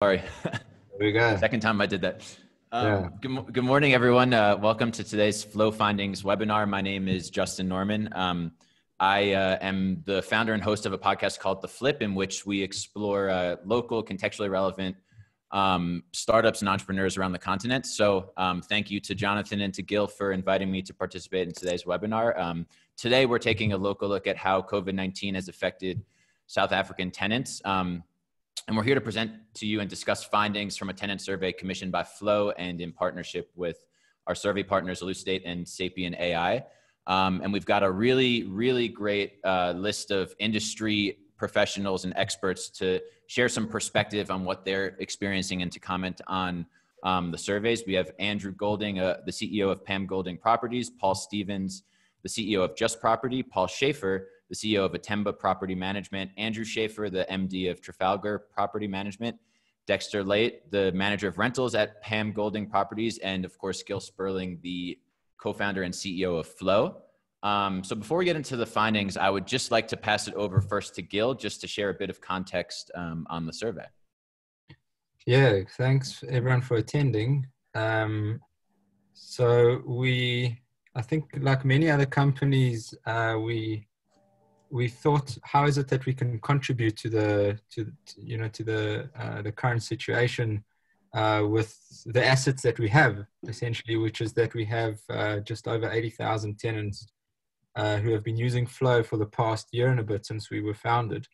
Sorry. There we go. Second time I did that. Yeah. Good morning, everyone. Welcome to today's FlowFindings webinar. My name is Justin Norman. I am the founder and host of a podcast called The Flip, in which we explore local, contextually relevant startups and entrepreneurs around the continent. So thank you to Jonathan and to Gil for inviting me to participate in today's webinar. Today, we're taking a local look at how COVID-19 has affected South African tenants. And we're here to present to you and discuss findings from a tenant survey commissioned by Flow and in partnership with our survey partners, Elucidate and Sapien AI. And we've got a really great list of industry professionals and experts to share some perspective on what they're experiencing and to comment on the surveys. We have Andrew Golding, the CEO of Pam Golding Properties, Paul Stevens, the CEO of Just Property, Paul Schaefer, the CEO of Atemba Property Management, Andrew Schaefer, the MD of Trafalgar Property Management, Dexter Late, the manager of rentals at Pam Golding Properties, and of course, Gil Sperling, the co-founder and CEO of Flow. So before we get into the findings, I would just like to pass it over first to Gil, just to share a bit of context on the survey. Yeah, thanks everyone for attending. So I think like many other companies, we thought, how is it that we can contribute to the current situation with the assets that we have, essentially, which is that we have just over 80,000 tenants who have been using Flow for the past year and a bit since we were founded.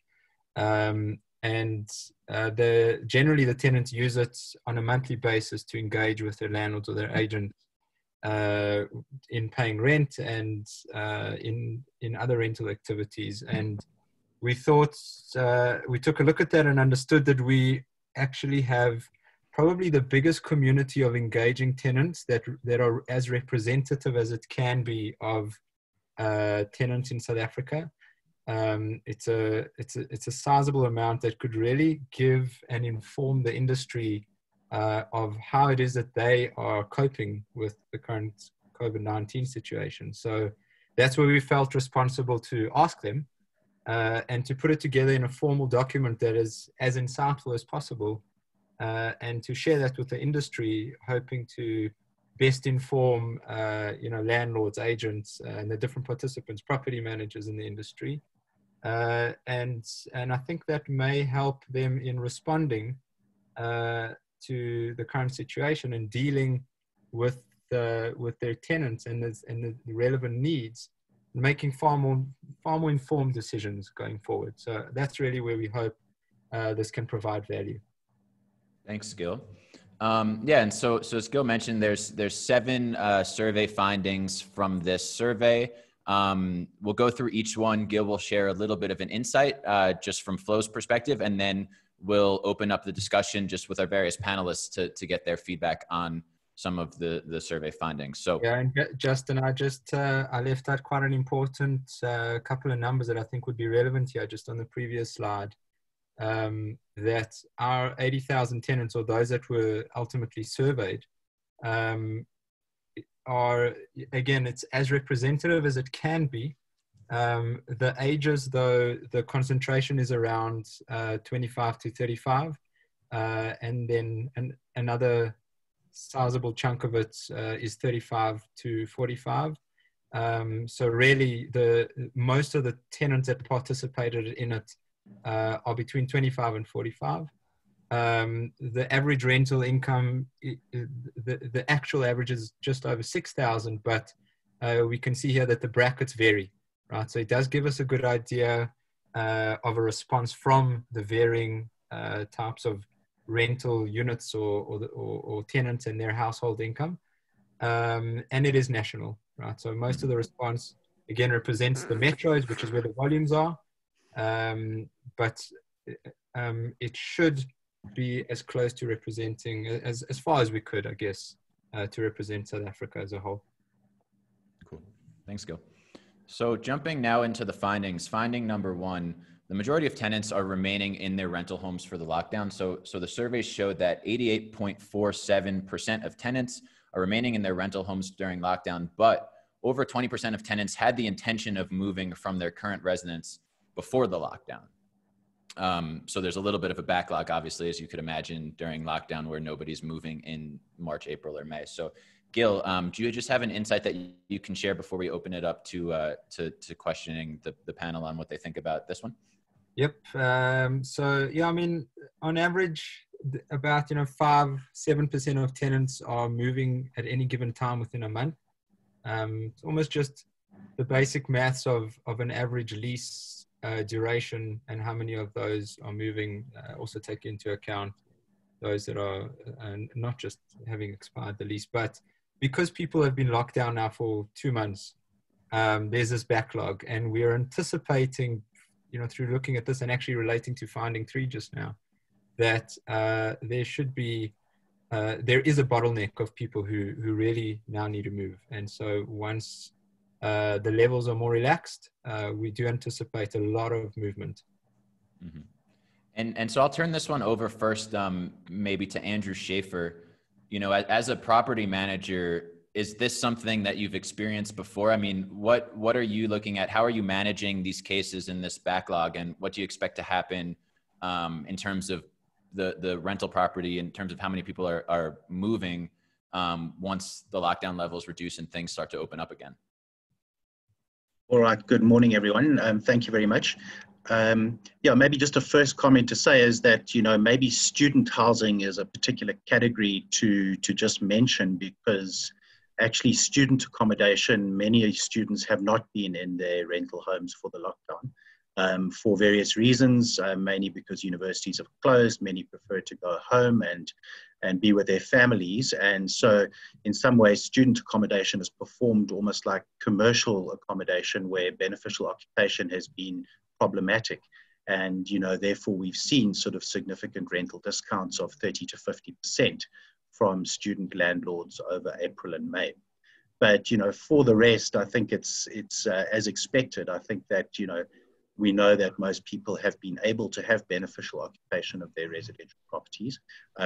Generally the tenants use it on a monthly basis to engage with their landlords or their agents in paying rent and in other rental activities. And we thought, we took a look at that and understood that we actually have probably the biggest community of engaging tenants that are as representative as it can be of tenants in South Africa. It's a sizable amount that could really give and inform the industry of how it is that they are coping with the current COVID-19 situation. So that's where we felt responsible to ask them and to put it together in a formal document that is as insightful as possible and to share that with the industry, hoping to best inform landlords, agents, and the different participants, property managers in the industry. And I think that may help them in responding to the current situation and dealing with their tenants and the relevant needs, making far more informed decisions going forward. So that's really where we hope this can provide value. Thanks, Gil. Yeah, and so as Gil mentioned, there's 7 survey findings from this survey. We'll go through each one. Gil will share a little bit of an insight just from Flow's perspective, and then we'll open up the discussion just with our various panelists to get their feedback on some of the survey findings. So yeah, and Justin, I left out quite an important couple of numbers that I think would be relevant here, just on the previous slide. That our 80,000 tenants, or those that were ultimately surveyed, are, again, it's as representative as it can be. The ages, though, the concentration is around 25 to 35, and then another sizable chunk of it is 35 to 45. So really, most of the tenants that participated in it are between 25 and 45. The average rental income, the actual average is just over 6,000, but we can see here that the brackets vary, right? So it does give us a good idea of a response from the varying types of rental units or tenants and their household income. And it is national, right? So most of the response, again, represents the metros, which is where the volumes are. But it should be as close to representing as far as we could, I guess, to represent South Africa as a whole. Cool. Thanks, Gil. So jumping now into the findings. Finding number 1, the majority of tenants are remaining in their rental homes for the lockdown. So the survey showed that 88.47% of tenants are remaining in their rental homes during lockdown, but over 20% of tenants had the intention of moving from their current residence before the lockdown. So there's a little bit of a backlog, obviously, as you could imagine, during lockdown where nobody's moving in March, April, or May. So Gil, do you just have an insight that you can share before we open it up to questioning the panel on what they think about this one? Yep. So yeah, I mean, on average, about 5-7% of tenants are moving at any given time within a month. It's almost just the basic maths of an average lease duration and how many of those are moving. Also take into account those that are not just having expired the lease, but because people have been locked down now for 2 months, there's this backlog, and we're anticipating, through looking at this and actually relating to finding 3 just now, that there is a bottleneck of people who really now need to move. And so once the levels are more relaxed, we do anticipate a lot of movement. Mm-hmm. And so I'll turn this one over first, maybe to Andrew Schaefer. As a property manager, is this something that you've experienced before? I mean, what are you looking at? How are you managing these cases in this backlog, and what do you expect to happen in terms of the rental property, in terms of how many people are moving once the lockdown levels reduce and things start to open up again? All right. Good morning, everyone. Thank you very much. Maybe just a first comment to say is that, maybe student housing is a particular category to just mention, because actually student accommodation, many students have not been in their rental homes for the lockdown for various reasons, mainly because universities have closed. Many prefer to go home and be with their families. And so in some ways, student accommodation has performed almost like commercial accommodation, where beneficial occupation has been problematic. And, therefore we've seen sort of significant rental discounts of 30 to 50% from student landlords over April and May. But, for the rest, I think it's as expected. I think that, we know that most people have been able to have beneficial occupation of their residential properties.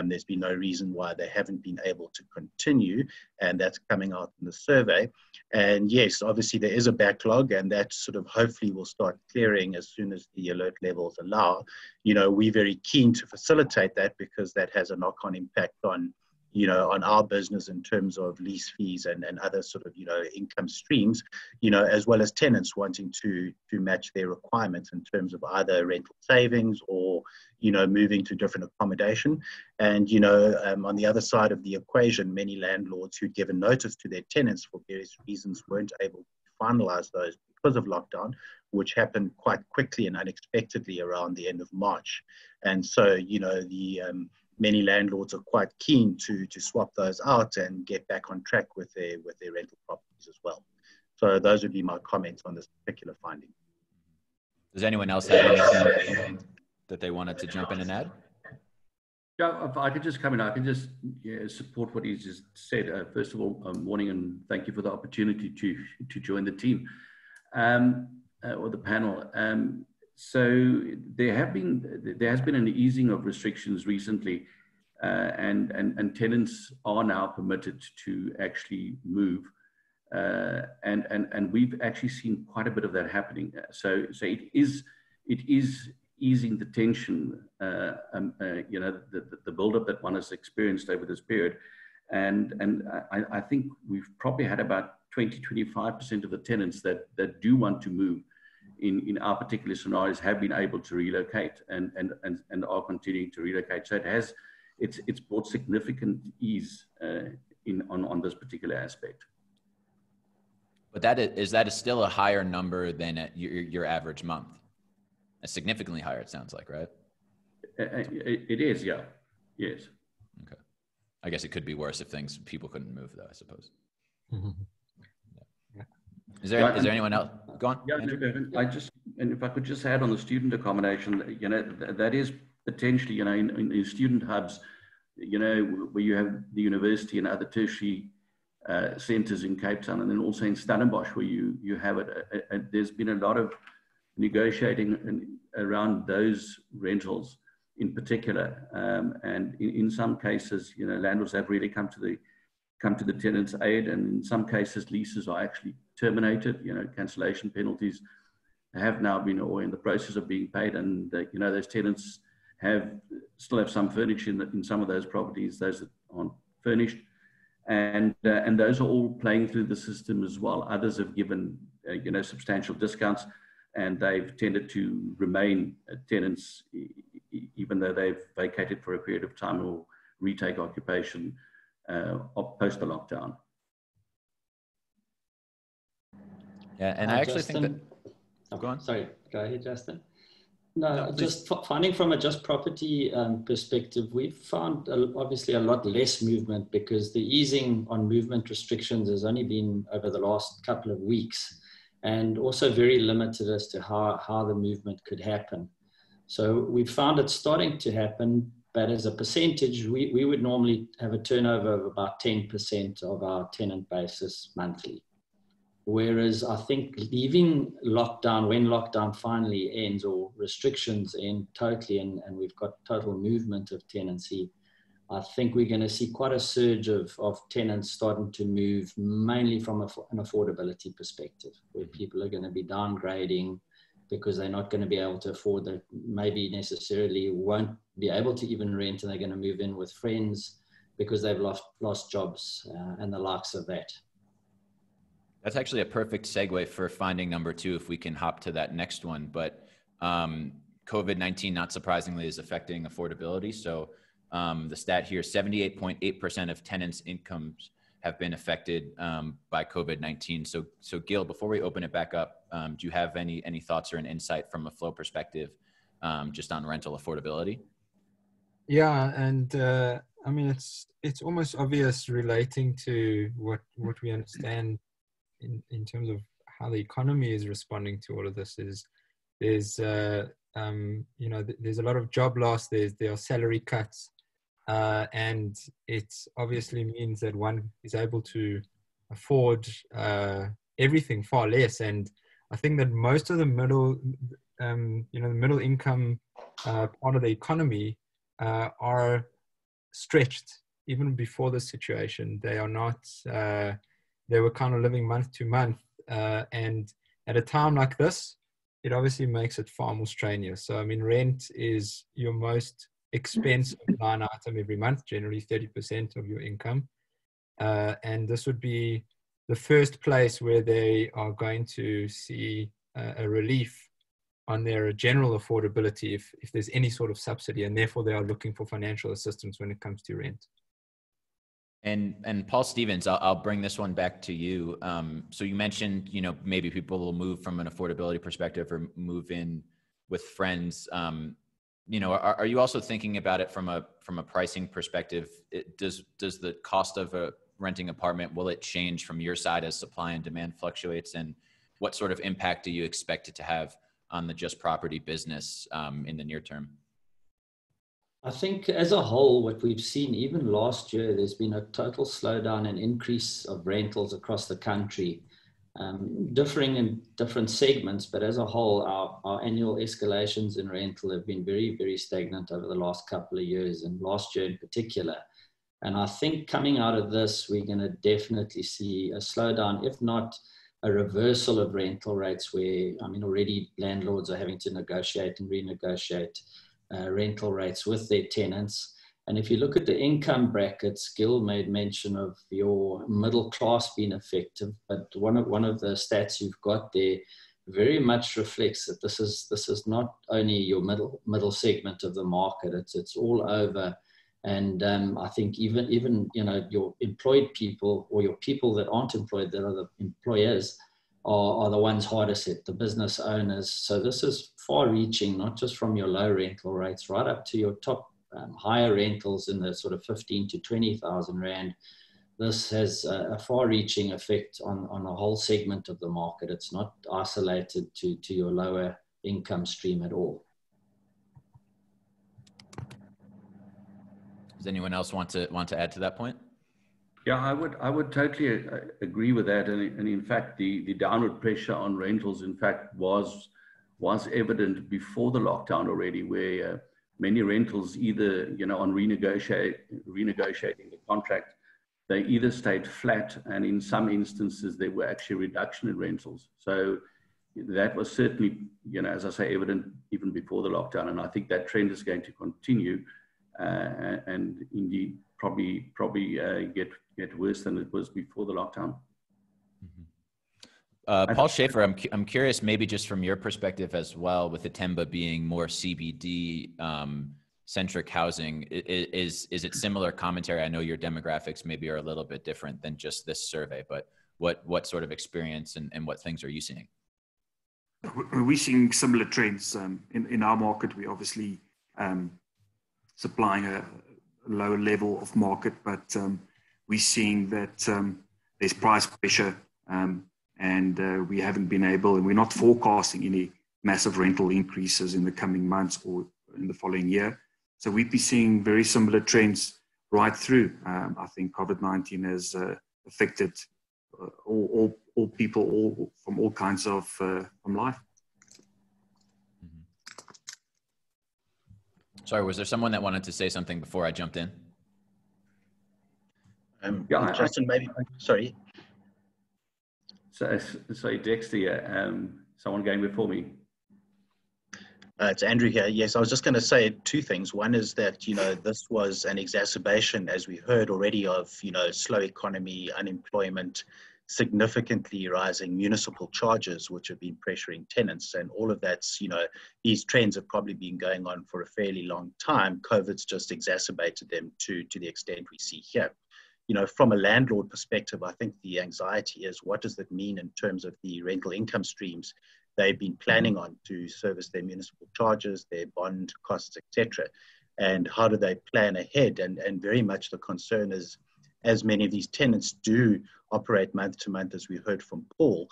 There's been no reason why they haven't been able to continue, and that's coming out in the survey. And yes, obviously there is a backlog, and that sort of hopefully will start clearing as soon as the alert levels allow. We're very keen to facilitate that, because that has a knock-on impact on our business in terms of lease fees and other sort of, income streams, as well as tenants wanting to match their requirements in terms of either rental savings or, moving to different accommodation. And, on the other side of the equation, many landlords who'd given notice to their tenants for various reasons weren't able to finalize those because of lockdown, which happened quite quickly and unexpectedly around the end of March. And so, many landlords are quite keen to swap those out and get back on track with their rental properties as well. So those would be my comments on this particular finding. Does anyone else have anything that they wanted to jump in and add? Yeah, if I could just come in, I can just support what he's just said. First of all, morning, and thank you for the opportunity to join the team or the panel. So there has been an easing of restrictions recently, and tenants are now permitted to actually move, and we've actually seen quite a bit of that happening. So it is easing the tension, the buildup that one has experienced over this period, and I think we've probably had about 20-25% of the tenants that do want to move in our particular scenarios have been able to relocate and are continuing to relocate. So it's brought significant ease on this particular aspect. But that is still a higher number than your average month. Significantly higher, it sounds like, right? It is, yeah. Yes. Okay. I guess it could be worse if people couldn't move, though, I suppose. Mm-hmm. Is there anyone else? Go on. Yeah, and if I could just add on the student accommodation, that is potentially, in student hubs, where you have the university and other tertiary centers in Cape Town, and then also in Stellenbosch, where you have it. There's been a lot of negotiating around those rentals in particular, and in some cases, landlords have really come to the tenant's aid, and in some cases leases are actually terminated, cancellation penalties have now been, or in the process of being paid, and those tenants still have some furniture in some of those properties, those that aren't furnished, and those are all playing through the system as well. Others have given substantial discounts, and they've tended to remain tenants even though they've vacated for a period of time or retake occupation post the lockdown. Yeah, and I actually Justin, think that. Go on. Sorry, go ahead, Justin. No, just finding from a just property perspective, we've found obviously a lot less movement because the easing on movement restrictions has only been over the last couple of weeks, and also very limited as to how the movement could happen. So we found it starting to happen, but as a percentage, we would normally have a turnover of about 10% of our tenant basis monthly. Whereas I think leaving lockdown, when lockdown finally ends or restrictions end totally and we've got total movement of tenancy, I think we're going to see quite a surge of tenants starting to move, mainly from an affordability perspective, where people are going to be downgrading because they're not going to be able to afford that, maybe necessarily won't be able to even rent, and they're going to move in with friends because they've lost jobs and the likes of that. That's actually a perfect segue for finding number 2, if we can hop to that next one. But COVID-19, not surprisingly, is affecting affordability. So the stat here, 78.8% of tenants' incomes have been affected by COVID-19. So Gil, before we open it back up, do you have any thoughts or an insight from a Flow perspective just on rental affordability? Yeah, and I mean, it's almost obvious relating to what we understand in terms of how the economy is responding to all of this. There's a lot of job loss. There are salary cuts, and it obviously means that one is able to afford everything far less. And I think that most of the middle income part of the economy are stretched even before the situation. They are not. They were kind of living month to month, and at a time like this, it obviously makes it far more strenuous. So, I mean, rent is your most expensive line item every month, generally 30% of your income, and this would be the first place where they are going to see a relief on their general affordability if there's any sort of subsidy, and therefore they are looking for financial assistance when it comes to rent. And Paul Stevens, I'll bring this one back to you. So you mentioned, maybe people will move from an affordability perspective or move in with friends. Are you also thinking about it from a pricing perspective? Does the cost of a renting apartment, will it change from your side as supply and demand fluctuates? And what sort of impact do you expect it to have on the just property business in the near term? I think as a whole, what we've seen, even last year, there's been a total slowdown and increase of rentals across the country, differing in different segments, but as a whole, our annual escalations in rental have been very, very stagnant over the last couple of years, and last year in particular. And I think coming out of this, we're going to definitely see a slowdown, if not a reversal of rental rates, where, I mean, already landlords are having to negotiate and renegotiate rental rates with their tenants. And if you look at the income brackets, Gil made mention of your middle class being affected, but one of the stats you've got there very much reflects that this is not only your middle segment of the market, it's all over. And I think even your employed people, or your people that aren't employed, that are the employers, are the ones hardest hit, the business owners. So this is far-reaching, not just from your low rental rates, right up to your top higher rentals in the sort of 15 to 20,000 Rand. This has a far-reaching effect on a whole segment of the market. It's not isolated to your lower income stream at all. Does anyone else want to add to that point? Yeah, I would totally agree with that. And in fact, the downward pressure on rentals, in fact, was evident before the lockdown already, where many rentals either, on renegotiating the contract, they either stayed flat, and in some instances, there were actually reduction in rentals. So that was certainly, as I say, evident even before the lockdown. And I think that trend is going to continue and indeed probably get worse than it was before the lockdown. Paul Schaefer, I'm curious, maybe just from your perspective as well, with Atemba being more CBD centric housing, is it similar commentary? I know your demographics maybe are a little bit different than just this survey, but what sort of experience and what things are you seeing? We're seeing similar trends in our market. We're obviously supplying a lower level of market, but we're seeing that there's price pressure, and we haven't been able, and we're not forecasting any massive rental increases in the coming months or in the following year. So we'd be seeing very similar trends right through. I think COVID-19 has affected all people, from all kinds of from life. Sorry, was there someone that wanted to say something before I jumped in? Justin, maybe. Sorry. So Dexter, someone going before me. It's Andrew here. Yes, I was just going to say two things. One is that, this was an exacerbation, as we heard already, of, slow economy, unemployment, significantly rising municipal charges, which have been pressuring tenants. And all of that's, these trends have probably been going on for a fairly long time. COVID's just exacerbated them to the extent we see here. From a landlord perspective, I think the anxiety is, what does that mean in terms of the rental income streams they've been planning on to service their municipal charges, their bond costs, etc. And how do they plan ahead? And very much the concern is, as many of these tenants do operate month to month, as we heard from Paul,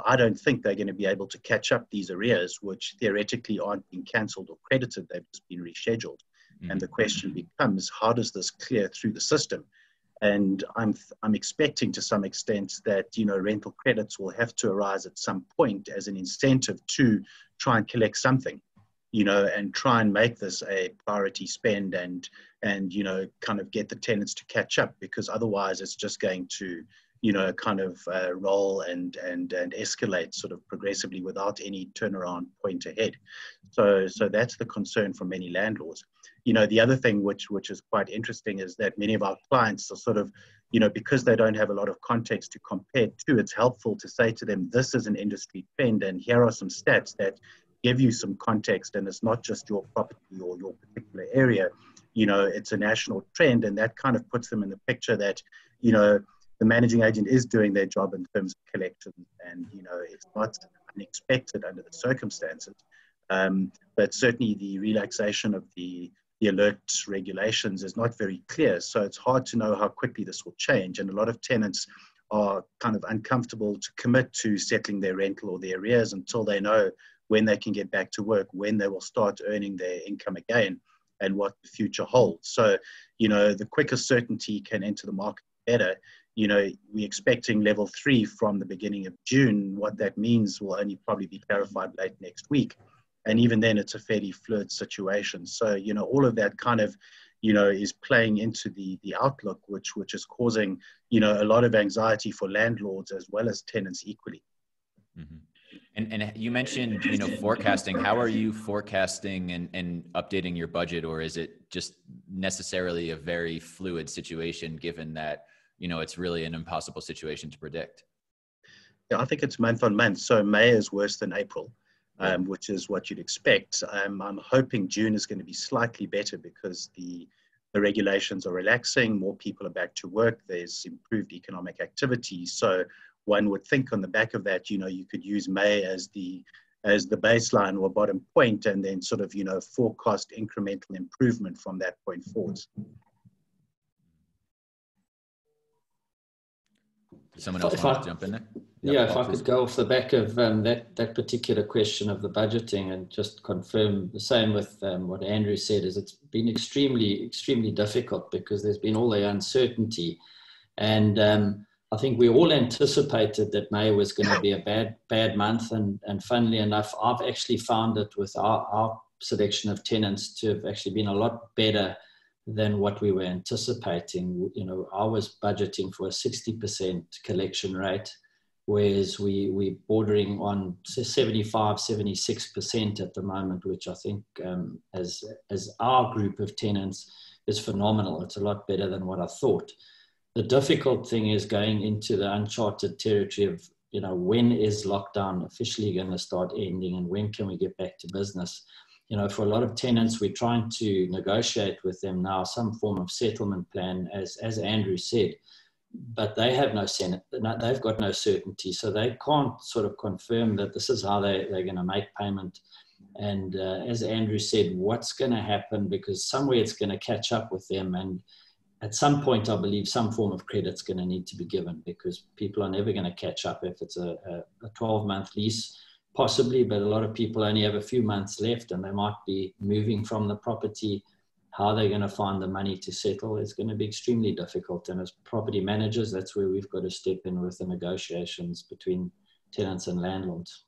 I don't think they're going to be able to catch up these arrears, which theoretically aren't being cancelled or credited, they've just been rescheduled. And the question becomes, how does this clear through the system? And I'm expecting to some extent that, rental credits will have to arise at some point as an incentive to try and collect something, and try and make this a priority spend and kind of get the tenants to catch up, because otherwise it's just going to, roll and escalate sort of progressively without any turnaround point ahead. So that's the concern for many landlords. The other thing which is quite interesting is that many of our clients are sort of, because they don't have a lot of context to compare to, it's helpful to say to them, this is an industry trend and here are some stats that give you some context, and it's not just your property or your particular area, it's a national trend, and that kind of puts them in the picture that, the managing agent is doing their job in terms of collections, and, it's not unexpected under the circumstances. But certainly the relaxation of the alert regulations is not very clear. So it's hard to know how quickly this will change. And a lot of tenants are kind of uncomfortable to commit to settling their rental or their arrears until they know when they can get back to work, when they will start earning their income again, and what the future holds. So, the quicker certainty can enter the market, better. We're expecting level 3 from the beginning of June. What that means will only probably be clarified late next week. And even then, it's a fairly fluid situation. So, all of that kind of, is playing into the outlook, which is causing, a lot of anxiety for landlords as well as tenants equally. Mm-hmm. And you mentioned, forecasting. How are you forecasting and updating your budget, or is it just necessarily a very fluid situation, given that, it's really an impossible situation to predict? Yeah, I think it's month on month. So May is worse than April. Which is what you'd expect. I'm hoping June is going to be slightly better because the regulations are relaxing, more people are back to work, there's improved economic activity. So one would think on the back of that, you could use May as the baseline or bottom point, and then sort of, forecast incremental improvement from that point forwards. Someone else want to jump in there? Yeah, if I could go off the back of that particular question of the budgeting and just confirm the same with what Andrew said, is it's been extremely, extremely difficult because there's been all the uncertainty. And I think we all anticipated that May was going to be a bad month. And funnily enough, I've actually found it with our selection of tenants to have actually been a lot better than what we were anticipating. I was budgeting for a 60% collection rate, whereas we're bordering on 75, 76% at the moment, which I think as our group of tenants is phenomenal. It's a lot better than what I thought. The difficult thing is going into the uncharted territory of, when is lockdown officially going to start ending and when can we get back to business? For a lot of tenants, we're trying to negotiate with them now some form of settlement plan, as Andrew said, but they have they've got no certainty. So they can't sort of confirm that this is how they're going to make payment. And as Andrew said, what's going to happen, because somewhere it's going to catch up with them. And at some point, I believe some form of credit's going to need to be given, because people are never going to catch up if it's a 12-month lease, possibly, but a lot of people only have a few months left and they might be moving from the property. How they're going to find the money to settle is going to be extremely difficult. And as property managers, that's where we've got to step in with the negotiations between tenants and landlords.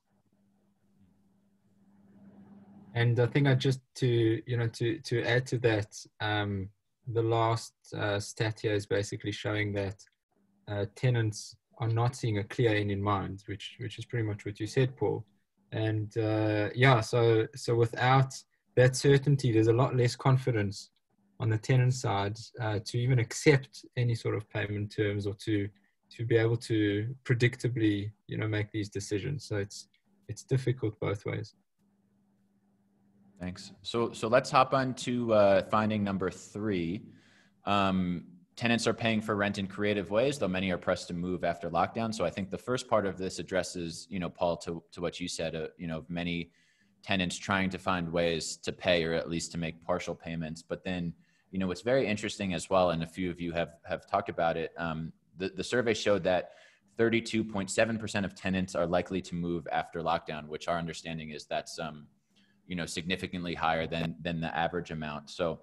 And I think to add to that, the last stat here is basically showing that tenants are not seeing a clear end in mind, which is pretty much what you said, Paul. And so without that certainty, there's a lot less confidence on the tenant side to even accept any sort of payment terms, or to be able to predictably make these decisions. So it's difficult both ways. Thanks. So let's hop on to finding number 3. Tenants are paying for rent in creative ways, though many are pressed to move after lockdown. So I think the first part of this addresses, Paul, to what you said, many tenants trying to find ways to pay, or at least to make partial payments. But then, what's very interesting as well, and a few of you have talked about it, the survey showed that 32.7% of tenants are likely to move after lockdown, which our understanding is that's significantly higher than the average amount. So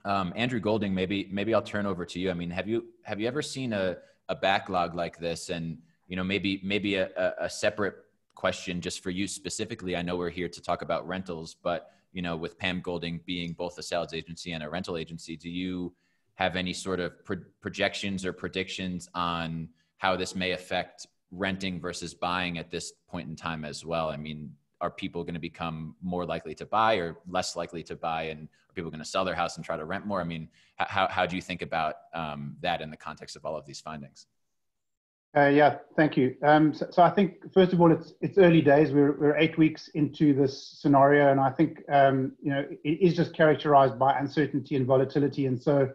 Andrew Golding, maybe I'll turn over to you. I mean, have you ever seen a backlog like this? And maybe a separate question just for you specifically. I know we're here to talk about rentals, but with Pam Golding being both a sales agency and a rental agency, do you have any sort of projections or predictions on how this may affect renting versus buying at this point in time as well? I mean, are people going to become more likely to buy or less likely to buy? And are people going to sell their house and try to rent more? I mean, how do you think about that in the context of all of these findings? Thank you. So I think, first of all, it's early days. We're 8 weeks into this scenario, and I think it is just characterized by uncertainty and volatility. And so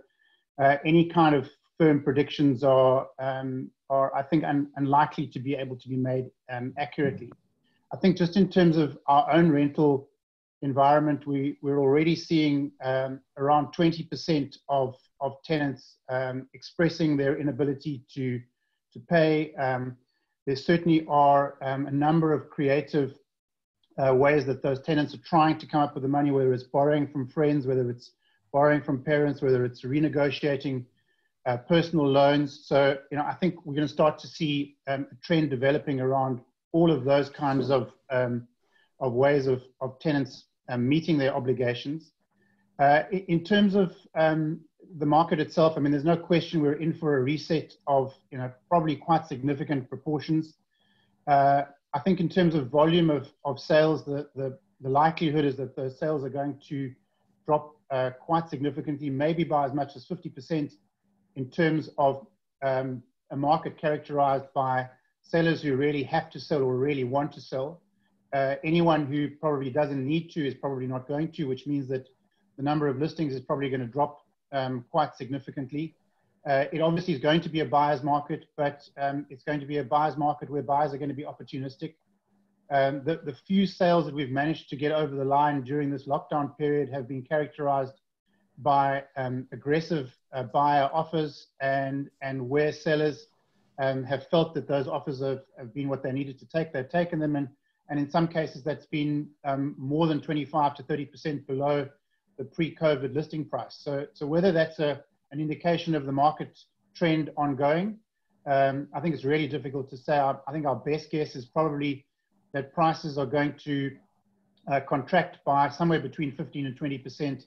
any kind of firm predictions are I think unlikely to be able to be made accurately. I think just in terms of our own rental environment, we're already seeing around 20% of tenants expressing their inability to pay. There certainly are a number of creative ways that those tenants are trying to come up with the money, whether it's borrowing from friends, whether it's borrowing from parents, whether it's renegotiating personal loans. So, I think we're going to start to see a trend developing around all of those kinds of ways of tenants meeting their obligations. In terms of the market itself, I mean, there's no question we're in for a reset of probably quite significant proportions. I think in terms of volume of sales, the likelihood is that those sales are going to drop quite significantly, maybe by as much as 50%, in terms of a market characterized by sellers who really have to sell or really want to sell. Anyone who probably doesn't need to is probably not going to, which means that the number of listings is probably going to drop quite significantly. It obviously is going to be a buyer's market, but it's going to be a buyer's market where buyers are going to be opportunistic. The few sales that we've managed to get over the line during this lockdown period have been characterized by aggressive buyer offers, and where sellers have felt that those offers have been what they needed to take, they've taken them, and in some cases that's been more than 25 to 30% below the pre-COVID listing price. So whether that's an indication of the market trend ongoing, I think it's really difficult to say. I think our best guess is probably that prices are going to contract by somewhere between 15 and 20%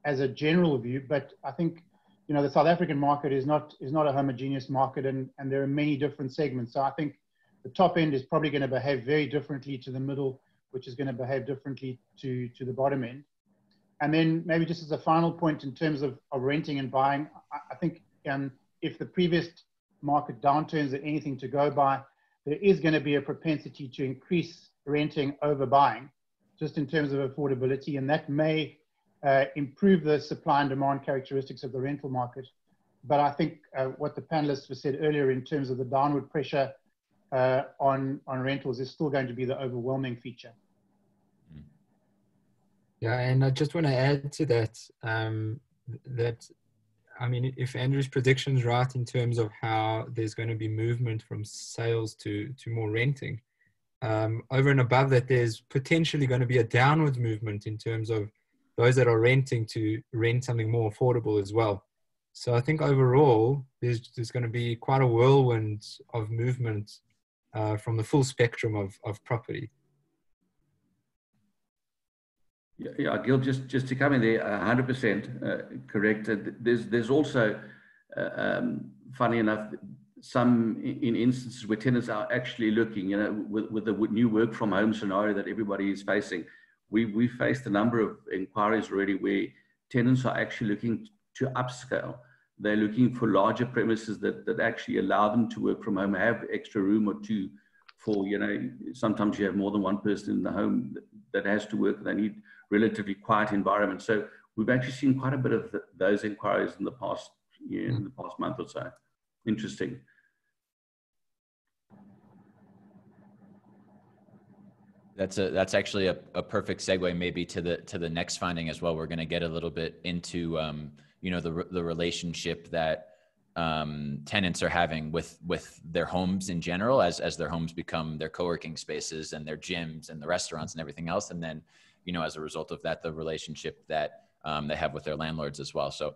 as a general view. But I think the South African market is not a homogeneous market, and there are many different segments. So I think the top end is probably going to behave very differently to the middle, which is going to behave differently to the bottom end. And then maybe just as a final point in terms of renting and buying, I think if the previous market downturns are anything to go by, there is going to be a propensity to increase renting over buying, just in terms of affordability, and that may improve the supply and demand characteristics of the rental market. But I think what the panelists have said earlier in terms of the downward pressure on rentals is still going to be the overwhelming feature. Yeah, and I just want to add to that, I mean, if Andrew's prediction is right in terms of how there's going to be movement from sales to more renting, over and above that, there's potentially going to be a downward movement in terms of those that are renting to rent something more affordable as well. So I think overall, there's going to be quite a whirlwind of movement from the full spectrum of property. Yeah, Gil, just to come in there, 100% correct. There's also, funny enough, some in instances where tenants are actually looking, with the new work from home scenario that everybody is facing. We faced a number of inquiries already where tenants are actually looking to upscale. They're looking for larger premises that actually allow them to work from home, have extra room or two for, sometimes you have more than one person in the home that has to work. They need relatively quiet environment. So we've actually seen quite a bit of those inquiries in the past year, in the past month or so. Interesting. That's actually a perfect segue maybe to the next finding as well. We're going to get a little bit into the relationship that tenants are having with their homes in general, as their homes become their co-working spaces and their gyms and the restaurants and everything else, and then as a result of that, the relationship that they have with their landlords as well. So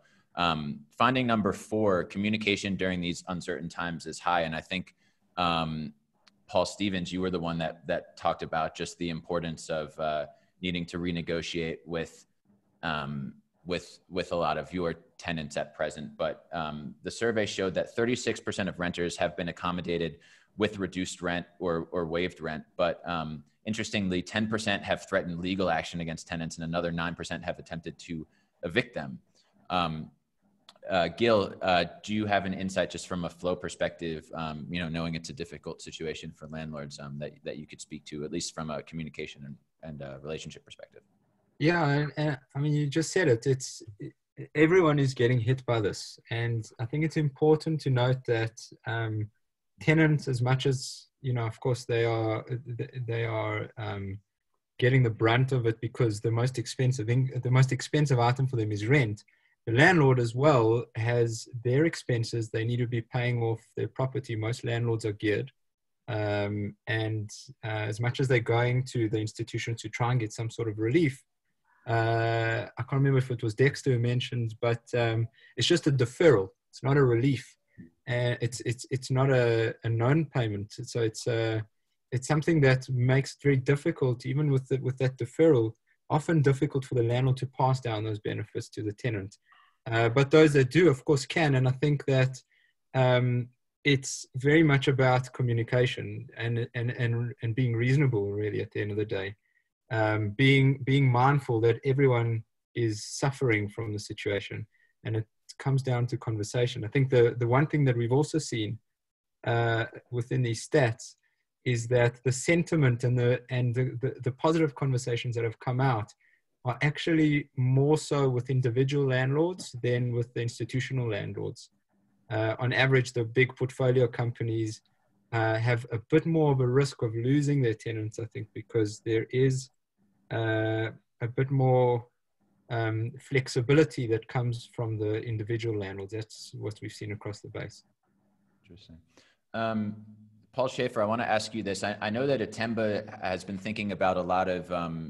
finding number 4, communication during these uncertain times is high, and I think Paul Stevens, you were the one that talked about just the importance of needing to renegotiate with a lot of your tenants at present. But the survey showed that 36% of renters have been accommodated with reduced rent or waived rent. But interestingly, 10% have threatened legal action against tenants, and another 9% have attempted to evict them. Gil, do you have an insight just from a flow perspective, knowing it's a difficult situation for landlords that you could speak to, at least from a communication and relationship perspective? Yeah, and I mean, you just said it. Everyone is getting hit by this, and I think it's important to note that tenants, as much as of course they are getting the brunt of it because the most expensive item for them is rent. The landlord as well has their expenses. They need to be paying off their property. Most landlords are geared, and as much as they're going to the institution to try and get some sort of relief. I can't remember if it was Dexter who mentioned, but it's just a deferral. It's not a relief, and it's not a non-payment. So it's something that makes it very difficult, even with that deferral. Often difficult for the landlord to pass down those benefits to the tenant, but those that do, of course, can. And I think that it's very much about communication and being reasonable, really, at the end of the day. Being mindful that everyone is suffering from the situation, and it comes down to conversation. I think the one thing that we've also seen within these stats is that the sentiment and the positive conversations that have come out are actually more so with individual landlords than with the institutional landlords. On average, the big portfolio companies have a bit more of a risk of losing their tenants, I think, because there is a bit more flexibility that comes from the individual landlords. That's what we've seen across the base. Interesting. Paul Schaefer, I want to ask you this. I know that Atemba has been thinking about a lot of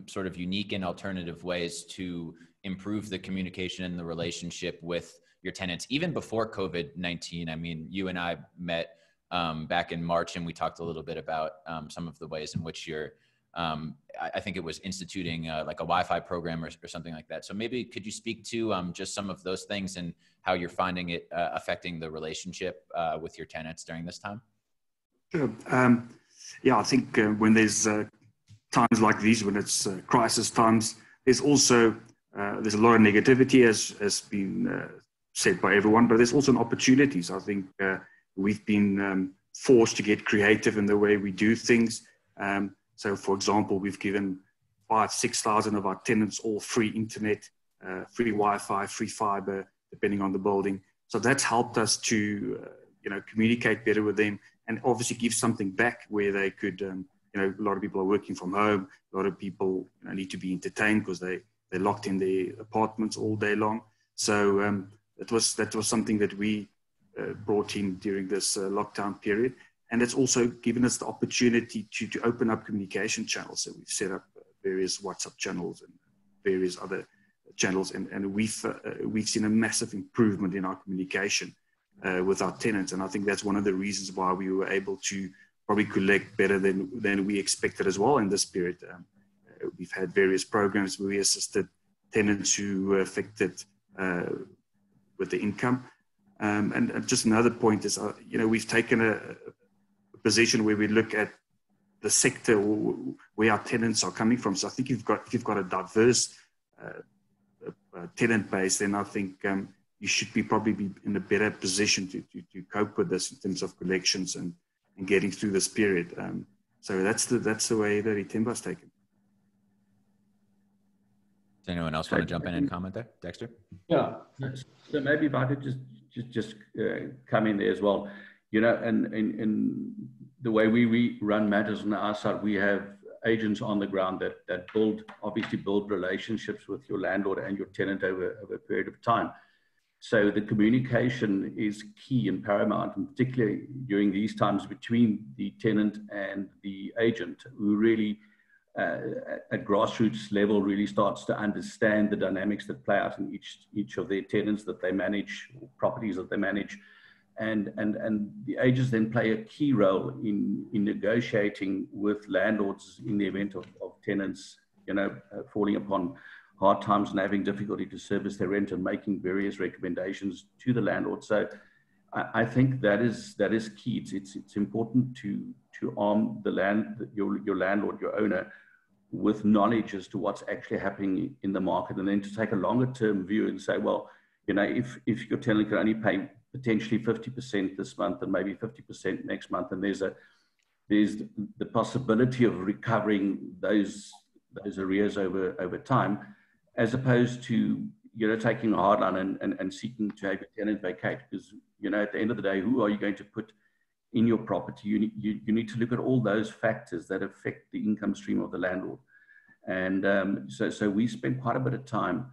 sort of unique and alternative ways to improve the communication and the relationship with your tenants, even before COVID-19. I mean, you and I met back in March, and we talked a little bit about some of the ways in which you're, I think it was instituting like a Wi-Fi program or something like that. So maybe could you speak to just some of those things and how you're finding it affecting the relationship with your tenants during this time? Sure. Yeah, I think when there's times like these, when it's crisis times, there's also there's a lot of negativity, as has been said by everyone, but there's also opportunities. I think we've been forced to get creative in the way we do things. So, for example, we've given 5,000-6,000 of our tenants all free internet, free Wi-Fi, free fiber, depending on the building. So that's helped us to communicate better with them, and obviously give something back where they could. A lot of people are working from home. A lot of people need to be entertained because they're locked in their apartments all day long. So that was something that we brought in during this lockdown period, and it's also given us the opportunity to open up communication channels. So we've set up various WhatsApp channels and various other channels, and we've seen a massive improvement in our communication with our tenants, and I think that's one of the reasons why we were able to probably collect better than we expected as well in this period. We've had various programs where we assisted tenants who were affected with the income. And just another point is, we've taken a position where we look at the sector where our tenants are coming from. So I think if you've got a diverse tenant base, then I think you should probably be in a better position to cope with this in terms of collections and getting through this period. So that's the way that Itemba's taken. Does anyone else want to jump in and comment there? Dexter? Yeah. So maybe if I could just come in there as well. And the way we run matters on our side, we have agents on the ground that obviously build relationships with your landlord and your tenant over a period of time. So the communication is key and paramount, and particularly during these times between the tenant and the agent, who really at grassroots level really starts to understand the dynamics that play out in each of their tenants that they manage, or properties that they manage. And the agents then play a key role in negotiating with landlords in the event of tenants, falling upon hard times and having difficulty to service their rent, and making various recommendations to the landlord. So I think that is key. It's important to arm your landlord, your owner, with knowledge as to what's actually happening in the market, and then to take a longer term view and say, well, if your tenant can only pay potentially 50% this month and maybe 50% next month, and there's the possibility of recovering those arrears over time, as opposed to taking a hard line and seeking to have a tenant vacate, because at the end of the day, who are you going to put in your property? You need to look at all those factors that affect the income stream of the landlord. And so we spend quite a bit of time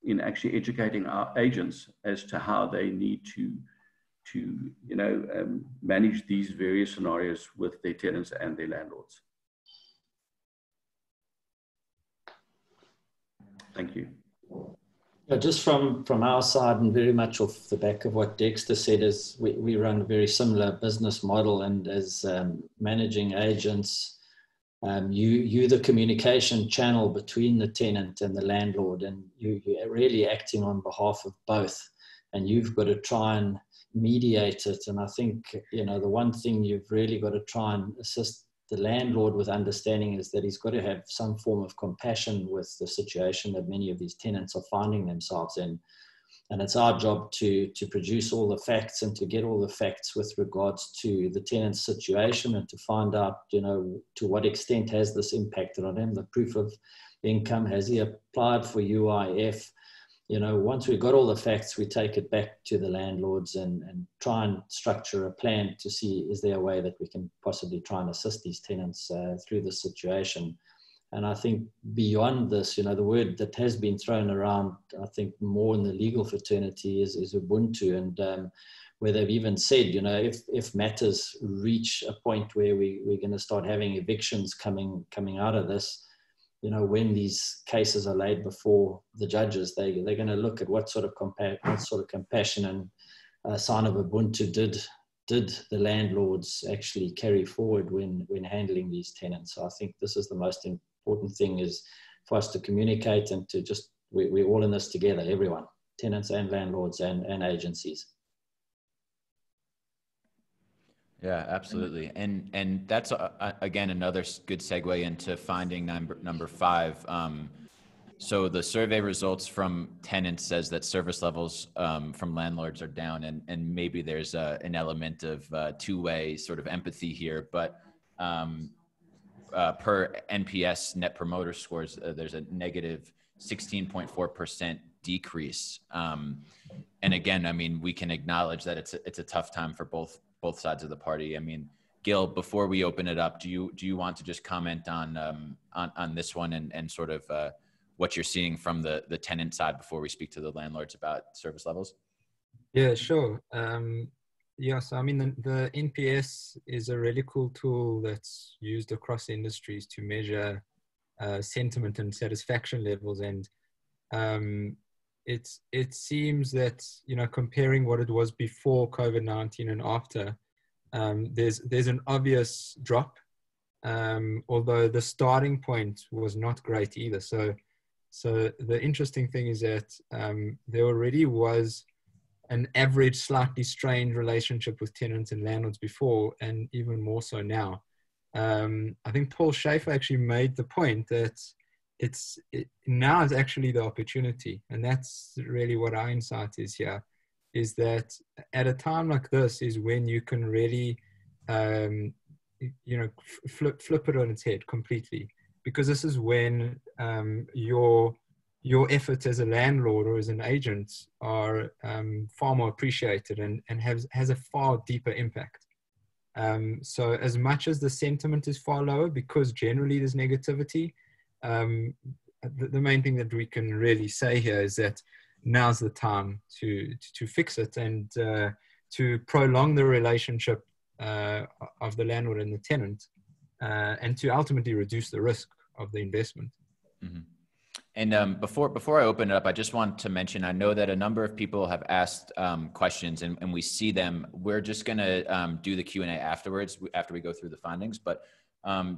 in actually educating our agents as to how they need to manage these various scenarios with their tenants and their landlords. Thank you. Yeah, just from our side, and very much off the back of what Dexter said, is we run a very similar business model, and as managing agents, you're the communication channel between the tenant and the landlord, and you're really acting on behalf of both, and you've got to try and mediate it. And I think the one thing you've really got to try and assist the landlord with understanding is that he's got to have some form of compassion with the situation that many of these tenants are finding themselves in. And it's our job to produce all the facts and to get all the facts with regards to the tenant's situation, and to find out, to what extent has this impacted on him, the proof of income, has he applied for UIF? Once we've got all the facts, we take it back to the landlords and try and structure a plan to see, is there a way that we can possibly try and assist these tenants through this situation. And I think beyond this, the word that has been thrown around, I think more in the legal fraternity, is Ubuntu, and where they've even said, if matters reach a point where we're going to start having evictions coming out of this, when these cases are laid before the judges, they're going to look at what sort of compassion and sign of Ubuntu did the landlords actually carry forward when handling these tenants. So I think this is the most important thing, is for us to communicate and to just, we're all in this together, everyone, tenants and landlords and agencies. Yeah, absolutely. And that's again another good segue into finding number 5. So the survey results from tenants says that service levels from landlords are down, and maybe there's an element of two-way sort of empathy here, but per NPS Net Promoter Scores, there's a negative 16.4% decrease. And again, I mean, we can acknowledge that it's a tough time for both sides of the party. I mean, Gil, before we open it up, do you want to just comment on this one and sort of what you're seeing from the tenant side before we speak to the landlords about service levels? Yeah, sure. Yeah, so I mean, the NPS is a really cool tool that's used across industries to measure sentiment and satisfaction levels. And it seems that, you know, comparing what it was before COVID-19 and after, there's an obvious drop, although the starting point was not great either. So the interesting thing is that there already was an average, slightly strained relationship with tenants and landlords before, and even more so now. I think Paul Schaefer actually made the point that now is actually the opportunity, and that's really what our insight is here, is that at a time like this is when you can really, you know, flip it on its head completely, because this is when your efforts as a landlord or as an agent are far more appreciated and has a far deeper impact. So as much as the sentiment is far lower, because generally there's negativity, the main thing that we can really say here is that now's the time to fix it and to prolong the relationship of the landlord and the tenant, and to ultimately reduce the risk of the investment. Mm-hmm. And before I open it up, I just want to mention, I know that a number of people have asked questions and we see them. We're just going to do the Q&A afterwards, after we go through the findings. But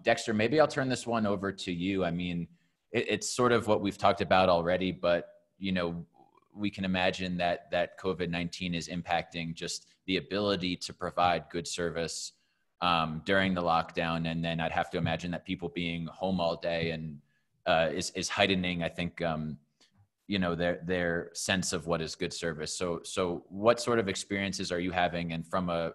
Dexter, maybe I'll turn this one over to you. I mean, it's sort of what we've talked about already, but, you know, we can imagine that COVID-19 is impacting just the ability to provide good service during the lockdown. And then I'd have to imagine that people being home all day and is heightening, I think, you know, their sense of what is good service. So what sort of experiences are you having? And from a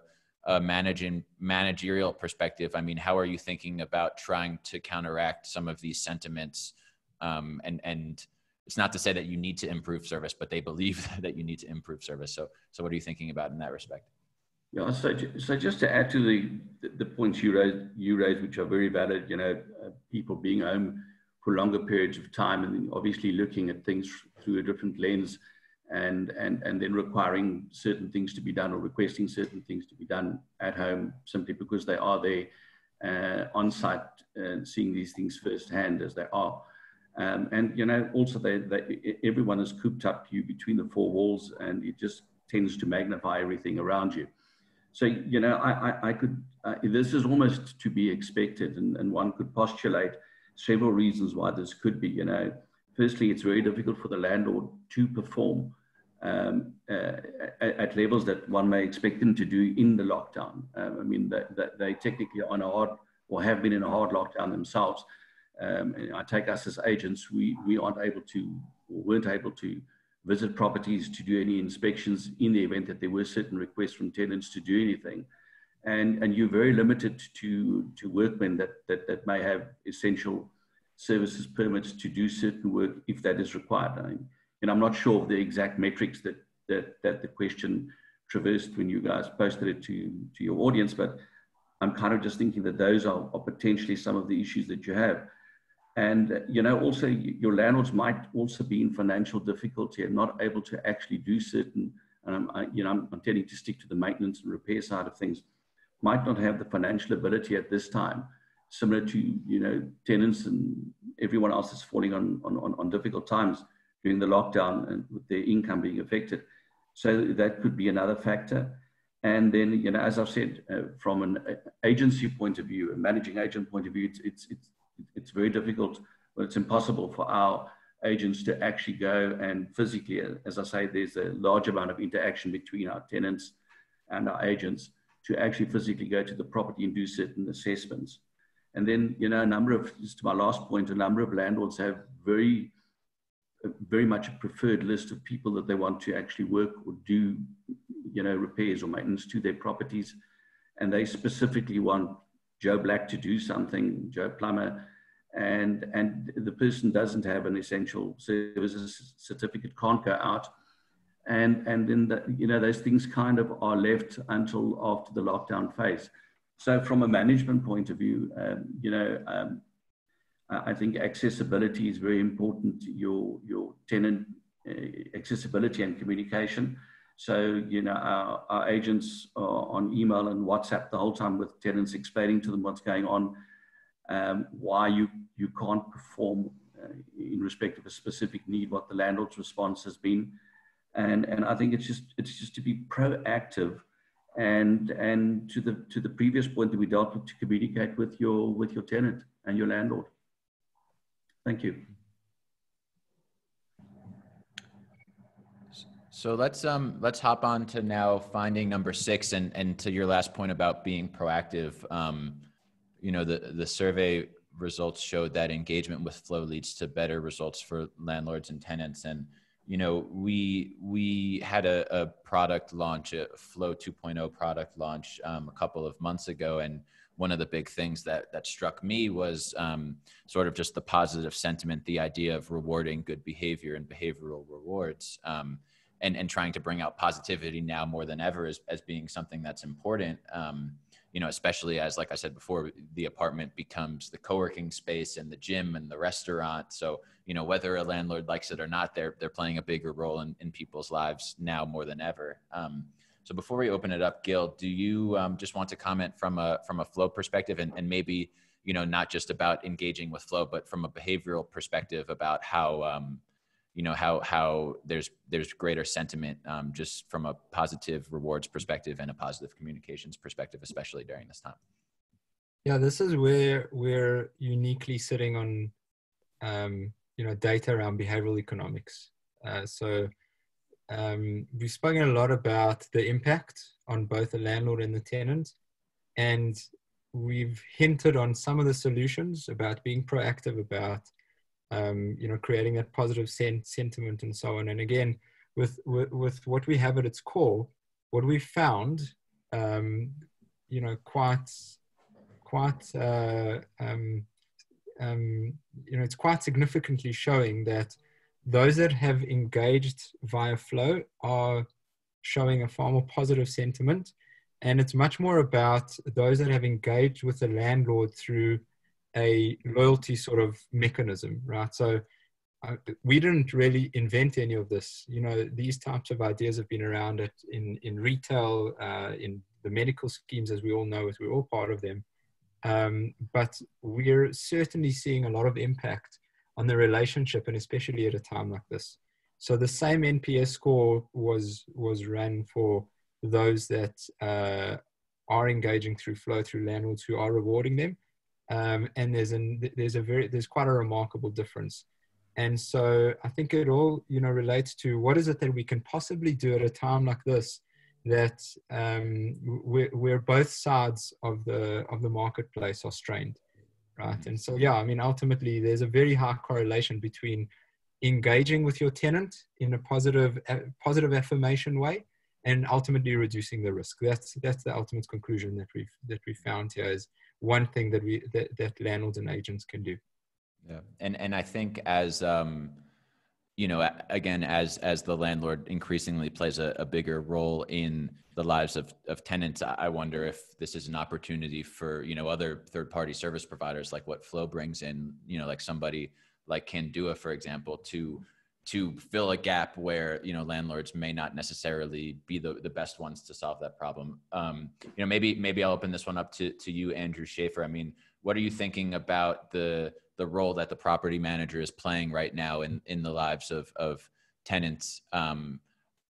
managerial perspective, I mean, how are you thinking about trying to counteract some of these sentiments? And it's not to say that you need to improve service, but they believe that you need to improve service. So what are you thinking about in that respect? Yeah, so just to add to the points you raised, which are very valid, you know, people being home for longer periods of time, and obviously looking at things through a different lens, and then requiring certain things to be done or requesting certain things to be done at home simply because they are there on site and seeing these things firsthand as they are. And, you know, also everyone is cooped up you between the four walls, and it just tends to magnify everything around you. So, you know, I could, this is almost to be expected, and one could postulate several reasons why this could be. You know, firstly, it's very difficult for the landlord to perform at levels that one may expect them to do in the lockdown. I mean, they technically are on a hard, or have been in a hard lockdown themselves. I take us as agents, we aren't able to, or weren't able to visit properties to do any inspections in the event that there were certain requests from tenants to do anything. And you're very limited to workmen that may have essential services permits to do certain work if that is required. And I'm not sure of the exact metrics that the question traversed when you guys posted it to your audience, but I'm kind of just thinking that those are potentially some of the issues that you have. And, you know, also your landlords might also be in financial difficulty and not able to actually do certain, I'm tending to stick to the maintenance and repair side of things, might not have the financial ability at this time, similar to, you know, tenants and everyone else is falling on difficult times during the lockdown and with their income being affected. So that could be another factor. And then, you know, as I've said, from an agency point of view, a managing agent point of view, it's very difficult, but it's impossible for our agents to actually go and physically, as I say, there's a large amount of interaction between our tenants and our agents to actually physically go to the property and do certain assessments. And then, you know, just to my last point, a number of landlords have very much a preferred list of people that they want to actually work or do, you know, repairs or maintenance to their properties. And they specifically want Joe Black to do something, Joe Plumber, and the person doesn't have an essential services certificate, can't go out. And then, you know, those things kind of are left until after the lockdown phase. So from a management point of view, you know, I think accessibility is very important, your tenant accessibility and communication. So, you know, our agents are on email and WhatsApp the whole time with tenants, explaining to them what's going on, why you can't perform in respect of a specific need, what the landlord's response has been. And I think it's just to be proactive, and to the previous point that we dealt with, to communicate with your tenant and your landlord. Thank you. So let's hop on to now finding number 6, and to your last point about being proactive. You know, the survey results showed that engagement with Flow leads to better results for landlords and tenants. And you know, we had a product launch, a Flow 2.0 product launch a couple of months ago, and one of the big things that struck me was sort of just the positive sentiment, the idea of rewarding good behavior and behavioral rewards, and trying to bring out positivity now more than ever as being something that's important. You know, especially as, like I said before, the apartment becomes the co-working space and the gym and the restaurant. So, you know, whether a landlord likes it or not, they're playing a bigger role in people's lives now more than ever. So before we open it up, Gil, do you just want to comment from a Flow perspective, and maybe, you know, not just about engaging with Flow, but from a behavioral perspective about how, you know, how there's greater sentiment just from a positive rewards perspective and a positive communications perspective, especially during this time? Yeah, this is where we're uniquely sitting on, you know, data around behavioral economics. We've spoken a lot about the impact on both the landlord and the tenant, and we've hinted on some of the solutions about being proactive, about you know, creating that positive sentiment and so on. And again, with what we have at its core, what we found, you know, you know, it's quite significantly showing that those that have engaged via Flow are showing a far more positive sentiment. And it's much more about those that have engaged with the landlord through a loyalty sort of mechanism, right? So we didn't really invent any of this. You know, these types of ideas have been around in retail, in the medical schemes, as we all know, as we're all part of them. But we're certainly seeing a lot of impact on the relationship, and especially at a time like this. So the same NPS score was run for those that are engaging through Flow, through landlords who are rewarding them. And there's quite a remarkable difference. And so I think it all, you know, relates to what is it that we can possibly do at a time like this, that where both sides of the marketplace are strained, right? And so, yeah, I mean, ultimately there's a very high correlation between engaging with your tenant in a positive affirmation way and ultimately reducing the risk. That's the ultimate conclusion that we found here, is one thing that landlords and agents can do. Yeah, and I think as you know, again, as the landlord increasingly plays a bigger role in the lives of tenants, I wonder if this is an opportunity for, you know, other third-party service providers, like what Flow brings in, you know, like somebody like Candua, for example, to fill a gap where, you know, landlords may not necessarily be the best ones to solve that problem. You know, maybe I'll open this one up to you, Andrew Schaefer. I mean, what are you thinking about the role that the property manager is playing right now in the lives of tenants?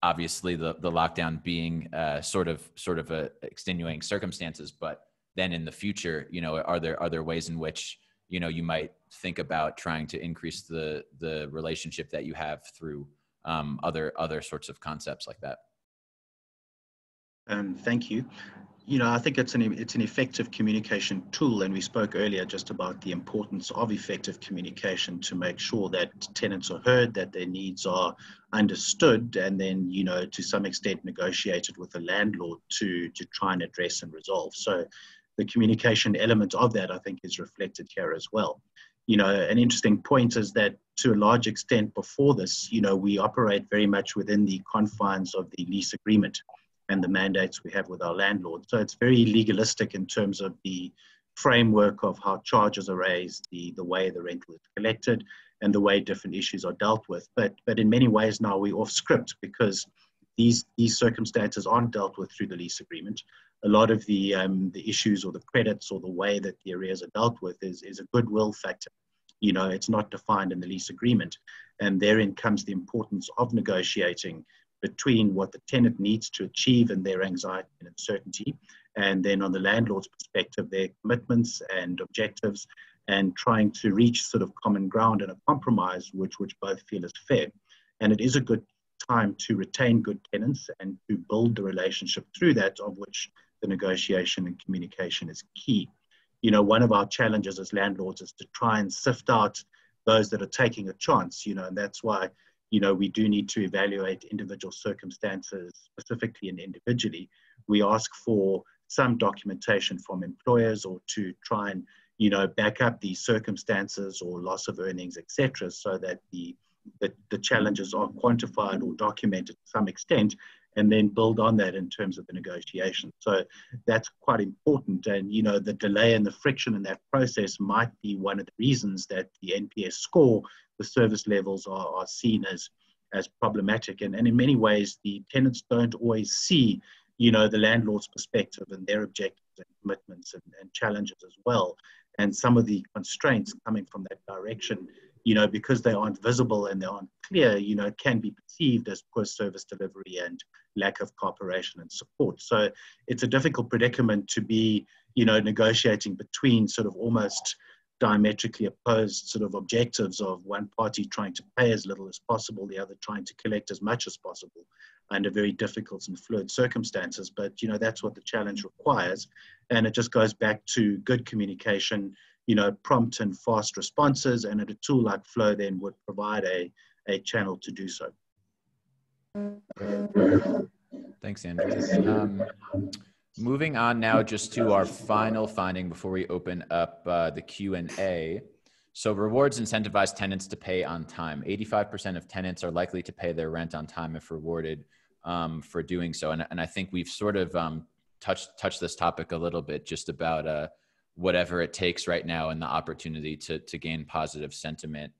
Obviously the lockdown being sort of a extenuating circumstances, but then in the future, you know, are there ways in which, you know, you might think about trying to increase the relationship that you have through other sorts of concepts like that? Thank you. I think it's an effective communication tool, and we spoke earlier just about the importance of effective communication to make sure that tenants are heard, that their needs are understood, and then, to some extent negotiated with the landlord to try and address and resolve. So the communication element of that, I think, is reflected here as well. An interesting point is that to a large extent before this, we operate very much within the confines of the lease agreement and the mandates we have with our landlord. So it's very legalistic in terms of the framework of how charges are raised, the way the rental is collected, and the way different issues are dealt with. But in many ways now we're off script because these circumstances aren't dealt with through the lease agreement. A lot of the issues or the credits or the way that the arrears are dealt with is a goodwill factor. It's not defined in the lease agreement. And therein comes the importance of negotiating between what the tenant needs to achieve and their anxiety and uncertainty, and then on the landlord's perspective, their commitments and objectives, and trying to reach sort of common ground and a compromise which both feel is fair. And it is a good time to retain good tenants and to build the relationship through that, of which the negotiation and communication is key. One of our challenges as landlords is to try and sift out those that are taking a chance, and that's why we do need to evaluate individual circumstances specifically and individually. We ask for some documentation from employers or to try and, back up the circumstances or loss of earnings, etc., so that the challenges are quantified or documented to some extent, and then build on that in terms of the negotiation. So that's quite important. And, the delay and the friction in that process might be one of the reasons that the NPS score, the service levels are seen as problematic. And in many ways, the tenants don't always see, the landlord's perspective and their objectives and commitments and challenges as well. And some of the constraints coming from that direction, because they aren't visible and they aren't clear, can be perceived as poor service delivery and lack of cooperation and support. So it's a difficult predicament to be, negotiating between sort of almost diametrically opposed sort of objectives of one party trying to pay as little as possible, the other trying to collect as much as possible under very difficult and fluid circumstances. But, that's what the challenge requires. And it just goes back to good communication, prompt and fast responses, and a tool like Flow then would provide a channel to do so. Thanks, Andrew. Moving on now just to our final finding before we open up the Q&A. So rewards incentivize tenants to pay on time. 85% of tenants are likely to pay their rent on time if rewarded for doing so. And I think we've sort of touched this topic a little bit, just about whatever it takes right now and the opportunity to gain positive sentiment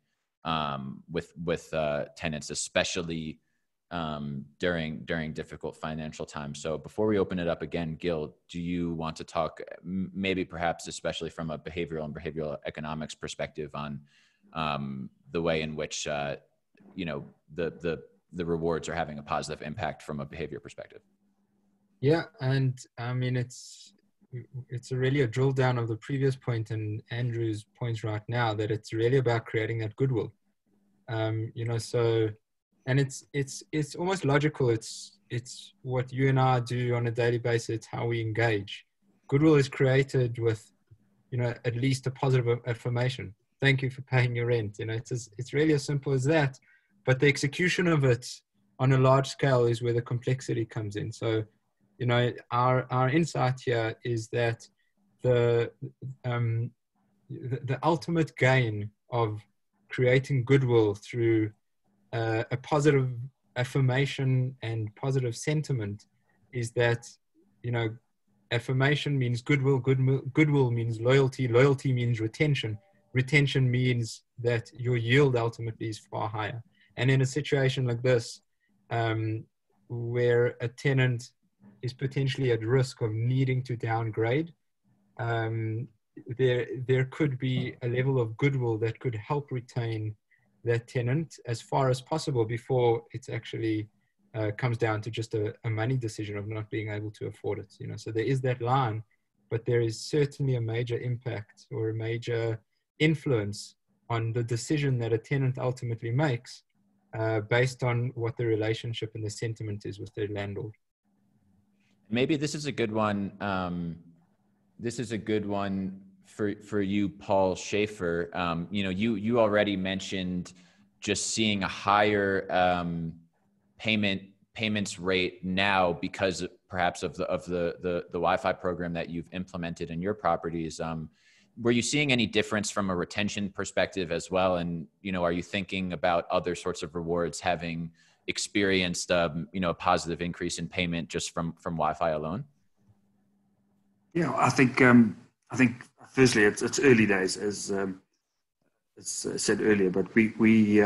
with tenants, especially during difficult financial times. So before we open it up again, Gil, do you want to talk maybe perhaps especially from a behavioral economics perspective on the way in which the rewards are having a positive impact from a behavior perspective? Yeah, and I mean it's really a drill down of the previous point and Andrew's points right now, that it's really about creating that goodwill. So, and it's almost logical. It's what you and I do on a daily basis. It's how we engage. Goodwill is created with, at least a positive affirmation. Thank you for paying your rent. It's really as simple as that. But the execution of it on a large scale is where the complexity comes in. So, our insight here is that the ultimate gain of creating goodwill through a positive affirmation and positive sentiment is that, affirmation means goodwill, goodwill means loyalty, loyalty means retention means that your yield ultimately is far higher. And in a situation like this, where a tenant is potentially at risk of needing to downgrade, there could be a level of goodwill that could help retain that tenant as far as possible before it's actually comes down to just a money decision of not being able to afford it. So there is that line, but there is certainly a major impact or a major influence on the decision that a tenant ultimately makes based on what the relationship and the sentiment is with their landlord. Maybe this is a good one. This is a good one for you, Paul Schaefer. You know, you already mentioned just seeing a higher payments rate now because perhaps of the Wi-Fi program that you've implemented in your properties. Were you seeing any difference from a retention perspective as well? And, you know, are you thinking about other sorts of rewards having experienced, you know, a positive increase in payment just from Wi-Fi alone? Yeah, I think firstly it's early days, as said earlier, but we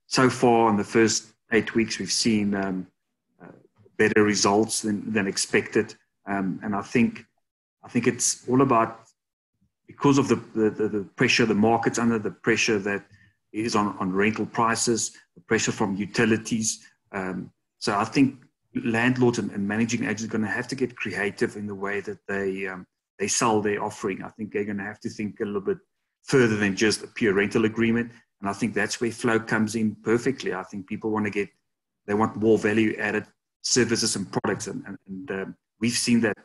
so far in the first 8 weeks we've seen better results than expected, and I think it's all about, because of the pressure the market's under, the pressure that is on rental prices, the pressure from utilities. So I think landlords and managing agents are going to have to get creative in the way that they sell their offering. I think they're going to have to think a little bit further than just a pure rental agreement. And I think that's where Flow comes in perfectly. I think people they want more value added services and products. And we've seen that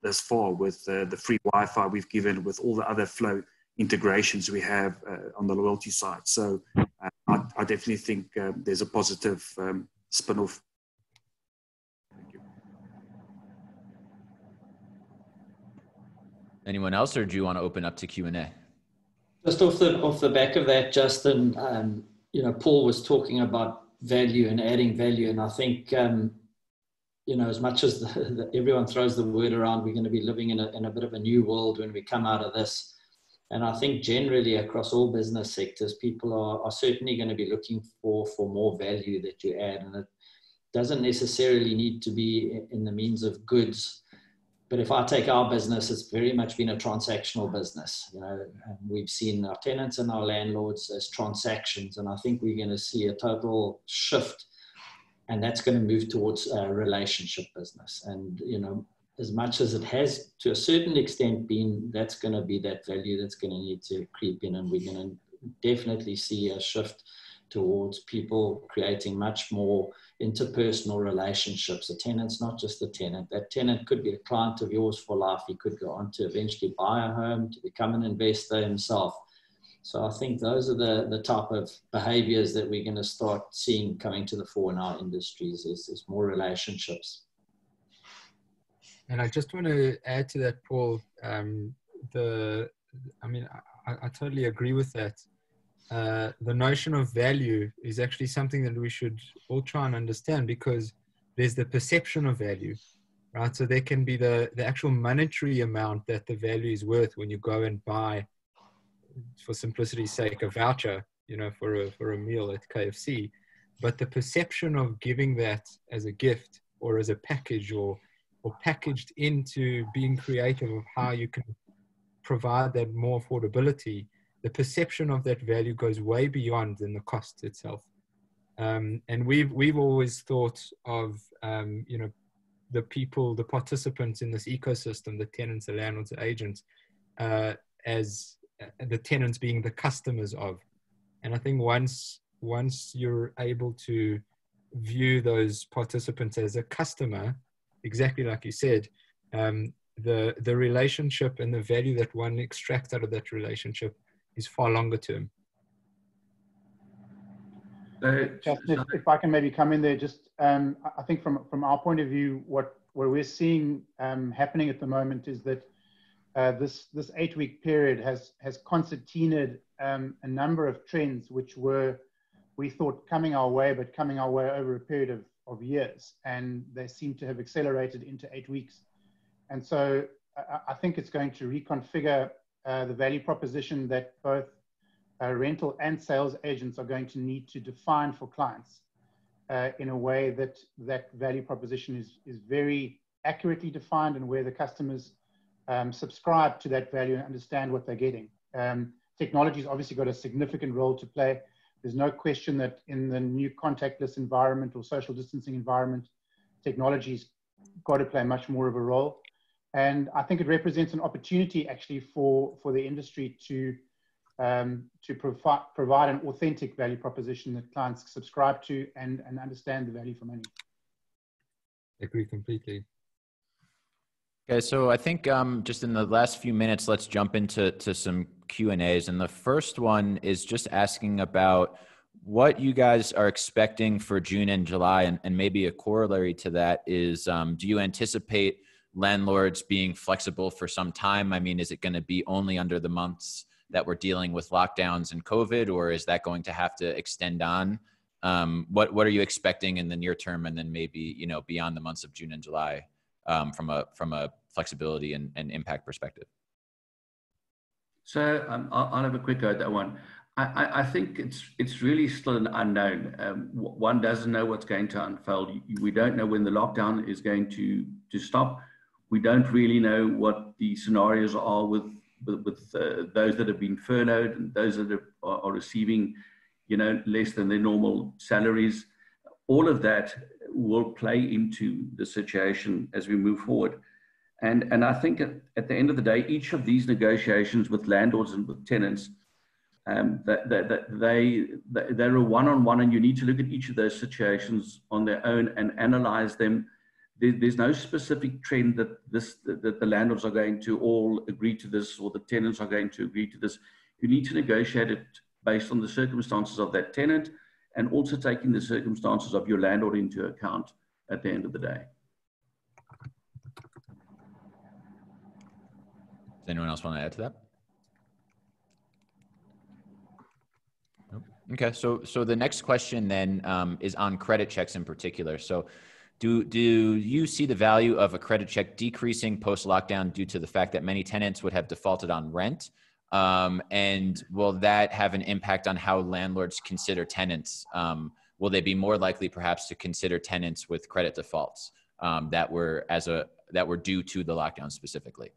thus far with the free Wi-Fi we've given, with all the other Flow integrations we have on the loyalty side. So I definitely think there's a positive spin-off. Thank you. Anyone else, or do you want to open up to Q&A? Just off the back of that, Justin, you know, Paul was talking about value and adding value, and I think you know, as much as everyone throws the word around, we're going to be living in a bit of a new world when we come out of this. And I think generally across all business sectors, people are certainly going to be looking for more value that you add. And it doesn't necessarily need to be in the means of goods. But if I take our business, it's very much been a transactional business. You know, and we've seen our tenants and our landlords as transactions. And I think we're going to see a total shift. And that's going to move towards a relationship business. And, you know, as much as it has to a certain extent been, that's going to be that value that's going to need to creep in. And we're going to definitely see a shift towards people creating much more interpersonal relationships. A tenant's not just a tenant. That tenant could be a client of yours for life. He could go on to eventually buy a home, to become an investor himself. So I think those are the type of behaviors that we're going to start seeing coming to the fore in our industries is more relationships. And I just want to add to that, Paul. I totally agree with that. The notion of value is actually something that we should all try and understand, because there's the perception of value, right? So there can be the actual monetary amount that the value is worth when you go and buy, for simplicity's sake, a voucher, you know, for a meal at KFC. But the perception of giving that as a gift or as a package or packaged into being creative of how you can provide that more affordability, the perception of that value goes way beyond than the cost itself. And we've always thought of, you know, the people, the participants in this ecosystem, the tenants, the landlords, the agents, as the tenants being the customers of. And I think once you're able to view those participants as a customer, exactly like you said, the relationship and the value that one extracts out of that relationship is far longer term. Justin, if I can maybe come in there, just I think from our point of view, what we're seeing happening at the moment is that this 8-week period has concertinaed a number of trends which we thought coming our way over a period of years, and they seem to have accelerated into 8 weeks. And so I think it's going to reconfigure the value proposition that both rental and sales agents are going to need to define for clients in a way that value proposition is very accurately defined, and where the customers subscribe to that value and understand what they're getting. Technology's obviously got a significant role to play. There's no question that in the new contactless environment or social distancing environment, technology's got to play much more of a role. And I think it represents an opportunity actually for the industry to provide an authentic value proposition that clients subscribe to and understand the value for money. I agree completely. Okay, so I think just in the last few minutes, let's jump into some Q&As. And the first one is just asking about what you guys are expecting for June and July, and maybe a corollary to that is, do you anticipate landlords being flexible for some time? I mean, is it going to be only under the months that we're dealing with lockdowns and COVID, or is that going to have to extend on? What are you expecting in the near term, and then maybe, you know, beyond the months of June and July, from a flexibility and impact perspective? So I'll have a quick go at that one. I think it's really still an unknown. One doesn't know what's going to unfold. We don't know when the lockdown is going to stop. We don't really know what the scenarios are with those that have been furloughed and those that are receiving, you know, less than their normal salaries. All of that will play into the situation as we move forward. And I think at the end of the day, each of these negotiations with landlords and with tenants, they're a one-on-one, and you need to look at each of those situations on their own and analyze them. There's no specific trend that the landlords are going to all agree to this, or the tenants are going to agree to this. You need to negotiate it based on the circumstances of that tenant, and also taking the circumstances of your landlord into account at the end of the day. Does anyone else want to add to that? Nope. Okay, so the next question then is on credit checks in particular. So do you see the value of a credit check decreasing post-lockdown due to the fact that many tenants would have defaulted on rent? And will that have an impact on how landlords consider tenants? Will they be more likely perhaps to consider tenants with credit defaults that were due to the lockdown specifically?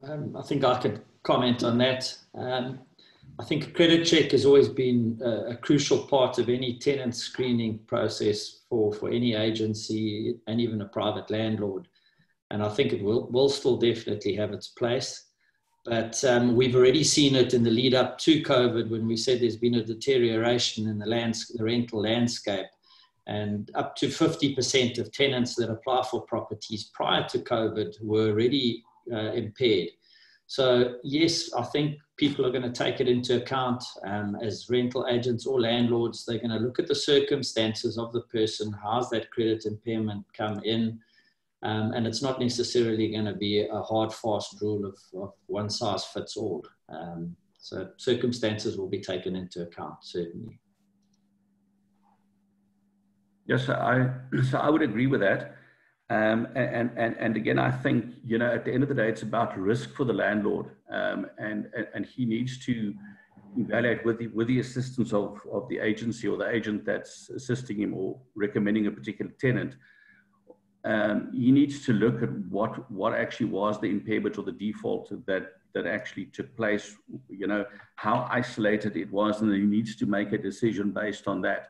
I think I could comment on that. I think a credit check has always been a crucial part of any tenant screening process for any agency and even a private landlord. And I think it will still definitely have its place. But we've already seen it in the lead up to COVID, when we said there's been a deterioration in the rental landscape. And up to 50% of tenants that apply for properties prior to COVID were already impaired. So yes, I think people are going to take it into account as rental agents or landlords. They're going to look at the circumstances of the person. How's that credit impairment come in? And it's not necessarily going to be a hard, fast rule of one size fits all. So circumstances will be taken into account, certainly. Yes, so I would agree with that. And again, I think, you know, at the end of the day, it's about risk for the landlord, and he needs to evaluate with the assistance of the agency or the agent that's assisting him or recommending a particular tenant. He needs to look at what actually was the impairment or the default that actually took place, you know, how isolated it was, and he needs to make a decision based on that.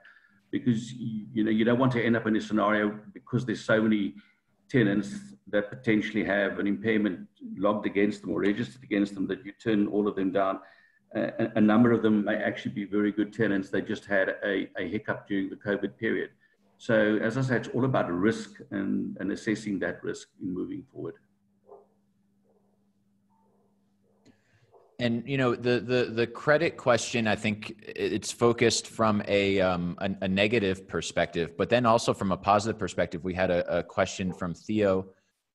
Because, you know, you don't want to end up in a scenario, because there's so many tenants that potentially have an impairment logged against them or registered against them, that you turn all of them down. A number of them may actually be very good tenants. They just had a hiccup during the COVID period. So as I said, it's all about risk and assessing that risk in moving forward. And, you know, the credit question, I think it's focused from a negative perspective, but then also from a positive perspective. We had a question from Theo.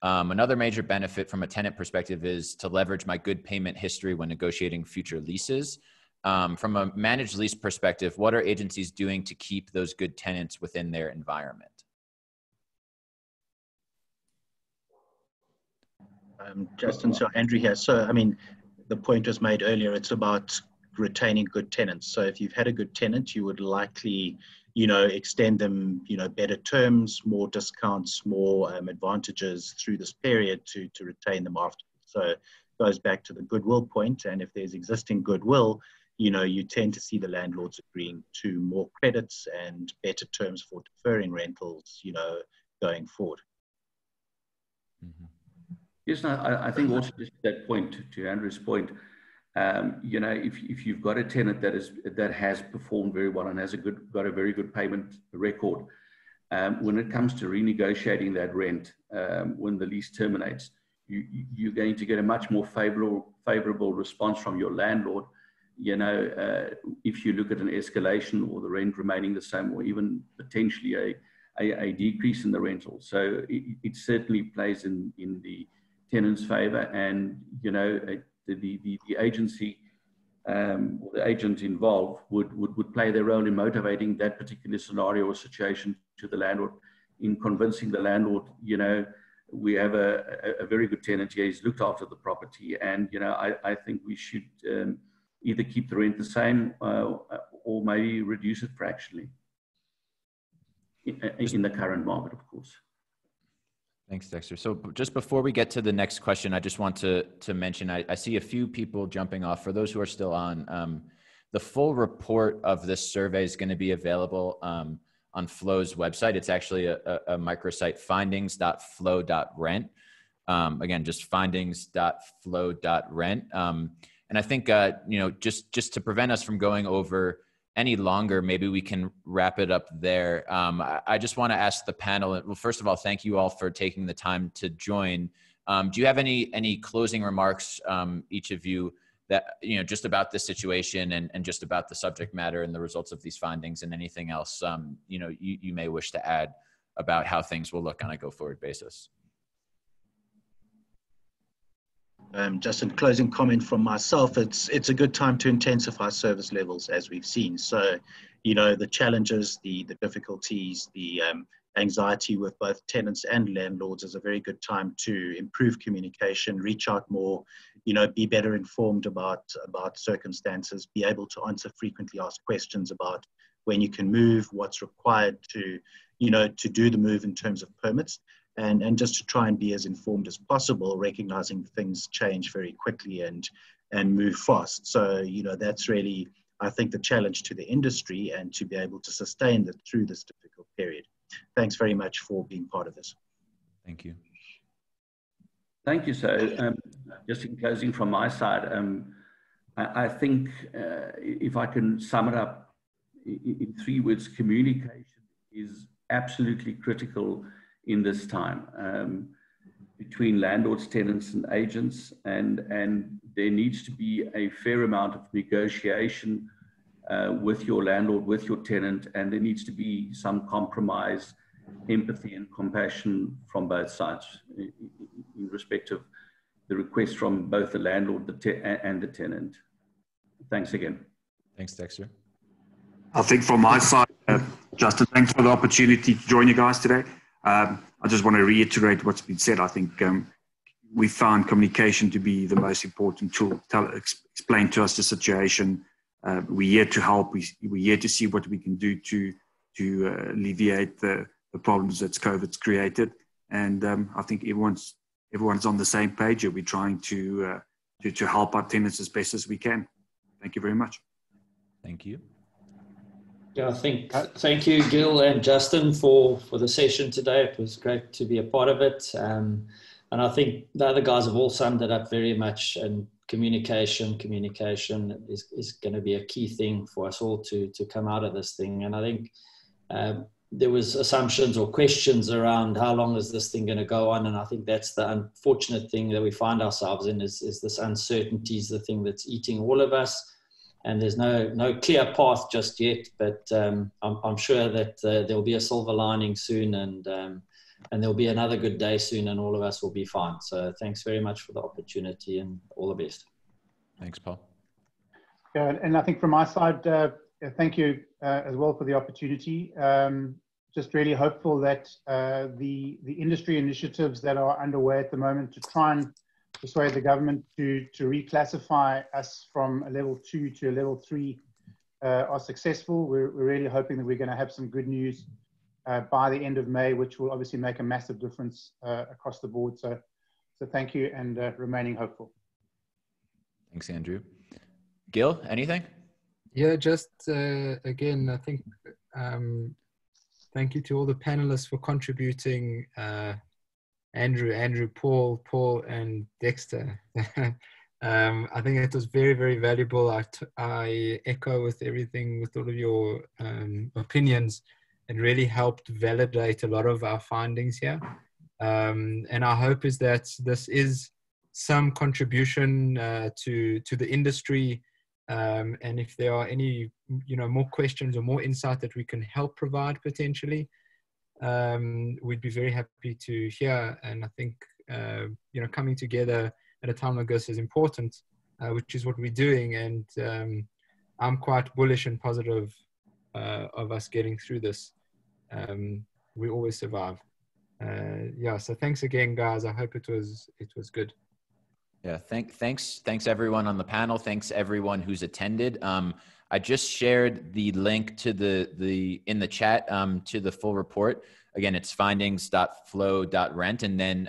Another major benefit from a tenant perspective is to leverage my good payment history when negotiating future leases. From a managed lease perspective, what are agencies doing to keep those good tenants within their environment? Justin, so Andrew here. So, I mean, the point was made earlier, it's about retaining good tenants. So if you've had a good tenant, you would likely, you know, extend them, you know, better terms, more discounts, more advantages through this period to retain them after. So it goes back to the goodwill point. And if there's existing goodwill, you know, you tend to see the landlords agreeing to more credits and better terms for deferring rentals, you know, going forward. Mm-hmm. Yes, no, I think also just that point, to Andrew's point, you know, if you've got a tenant that has performed very well and has got a very good payment record, when it comes to renegotiating that rent when the lease terminates, you're going to get a much more favorable response from your landlord. You know, if you look at an escalation or the rent remaining the same, or even potentially a decrease in the rental. So it certainly plays in the tenant's favor, and you know, the agency or the agent involved would play their role in motivating that particular scenario or situation to the landlord, in convincing the landlord, you know, we have a very good tenant here, he's looked after the property, and you know, I think we should either keep the rent the same or maybe reduce it fractionally in the current market, of course. Thanks, Dexter. So just before we get to the next question, I just want to mention, I see a few people jumping off. For those who are still on, the full report of this survey is going to be available on Flow's website. It's actually a microsite, findings.flow.rent. Again, just findings.flow.rent. And I think, you know, just to prevent us from going over any longer, maybe we can wrap it up there. I just want to ask the panel, well, first of all, thank you all for taking the time to join. Do you have any closing remarks, each of you, that, you know, just about this situation and just about the subject matter and the results of these findings, and anything else, you know, you may wish to add about how things will look on a go-forward basis? Just in closing comment from myself, it's a good time to intensify service levels, as we've seen. So, you know, the challenges, the difficulties, the anxiety with both tenants and landlords is a very good time to improve communication, reach out more, you know, be better informed about circumstances, be able to answer frequently asked questions about when you can move, what's required to, you know, to do the move in terms of permits. And just to try and be as informed as possible, recognizing things change very quickly and move fast. So, you know, that's really, I think, the challenge to the industry, and to be able to sustain that through this difficult period. Thanks very much for being part of this. Thank you. Thank you. So just in closing from my side, I think if I can sum it up in 3 words, communication is absolutely critical in this time, between landlords, tenants, and agents, and there needs to be a fair amount of negotiation with your landlord, with your tenant, and there needs to be some compromise, empathy, and compassion from both sides in respect of the request from both the landlord and the tenant. Thanks again. Thanks, Dexter. I think from my side, Justin, thanks for the opportunity to join you guys today. I just want to reiterate what's been said. I think we found communication to be the most important tool. Explain to us the situation. We're here to help. We're here to see what we can do to alleviate the problems that COVID's created. And I think everyone's on the same page. We're trying to help our tenants as best as we can. Thank you very much. Thank you. Yeah, thank you, Gil and Justin, for the session today. It was great to be a part of it. And I think the other guys have all summed it up very much. And communication is going to be a key thing for us all to come out of this thing. And I think there was assumptions or questions around how long is this thing going to go on. And I think that's the unfortunate thing that we find ourselves in, is this uncertainty is the thing that's eating all of us. And there's no clear path just yet, but I'm sure that there'll be a silver lining soon, and there'll be another good day soon, and all of us will be fine. So thanks very much for the opportunity, and all the best. Thanks, Paul. Yeah, and I think from my side, thank you as well for the opportunity. Just really hopeful that the industry initiatives that are underway at the moment to try and persuade the government to reclassify us from a level 2 to a level 3 are successful. We're really hoping that we're going to have some good news by the end of May, which will obviously make a massive difference across the board. So thank you, and remaining hopeful. Thanks, Andrew. Gil, anything? Yeah, just again, I think thank you to all the panelists for contributing. Andrew, Paul, and Dexter. I think it was very, very valuable. I echo with everything, with all of your opinions. it really helped validate a lot of our findings here. And our hope is that this is some contribution to the industry. And if there are any, more questions or more insight that we can help provide potentially, we'd be very happy to hear. And I think, coming together at a time like this is important, which is what we're doing. And I'm quite bullish and positive of us getting through this. We always survive. So thanks again, guys. I hope it was good. Yeah, thanks everyone on the panel. Thanks everyone who's attended. I just shared the link to the in the chat to the full report. Again, it's findings.flow.rent, and then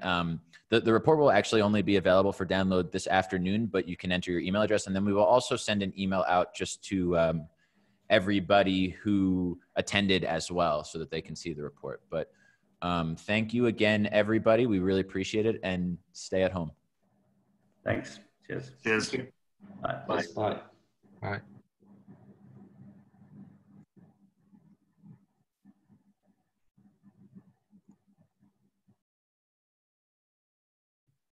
the report will actually only be available for download this afternoon, but you can enter your email address, and then we will also send an email out just to everybody who attended as well, so that they can see the report. But thank you again, everybody. We really appreciate it, and stay at home. Thanks. Cheers. Cheers. Bye. Bye. All right.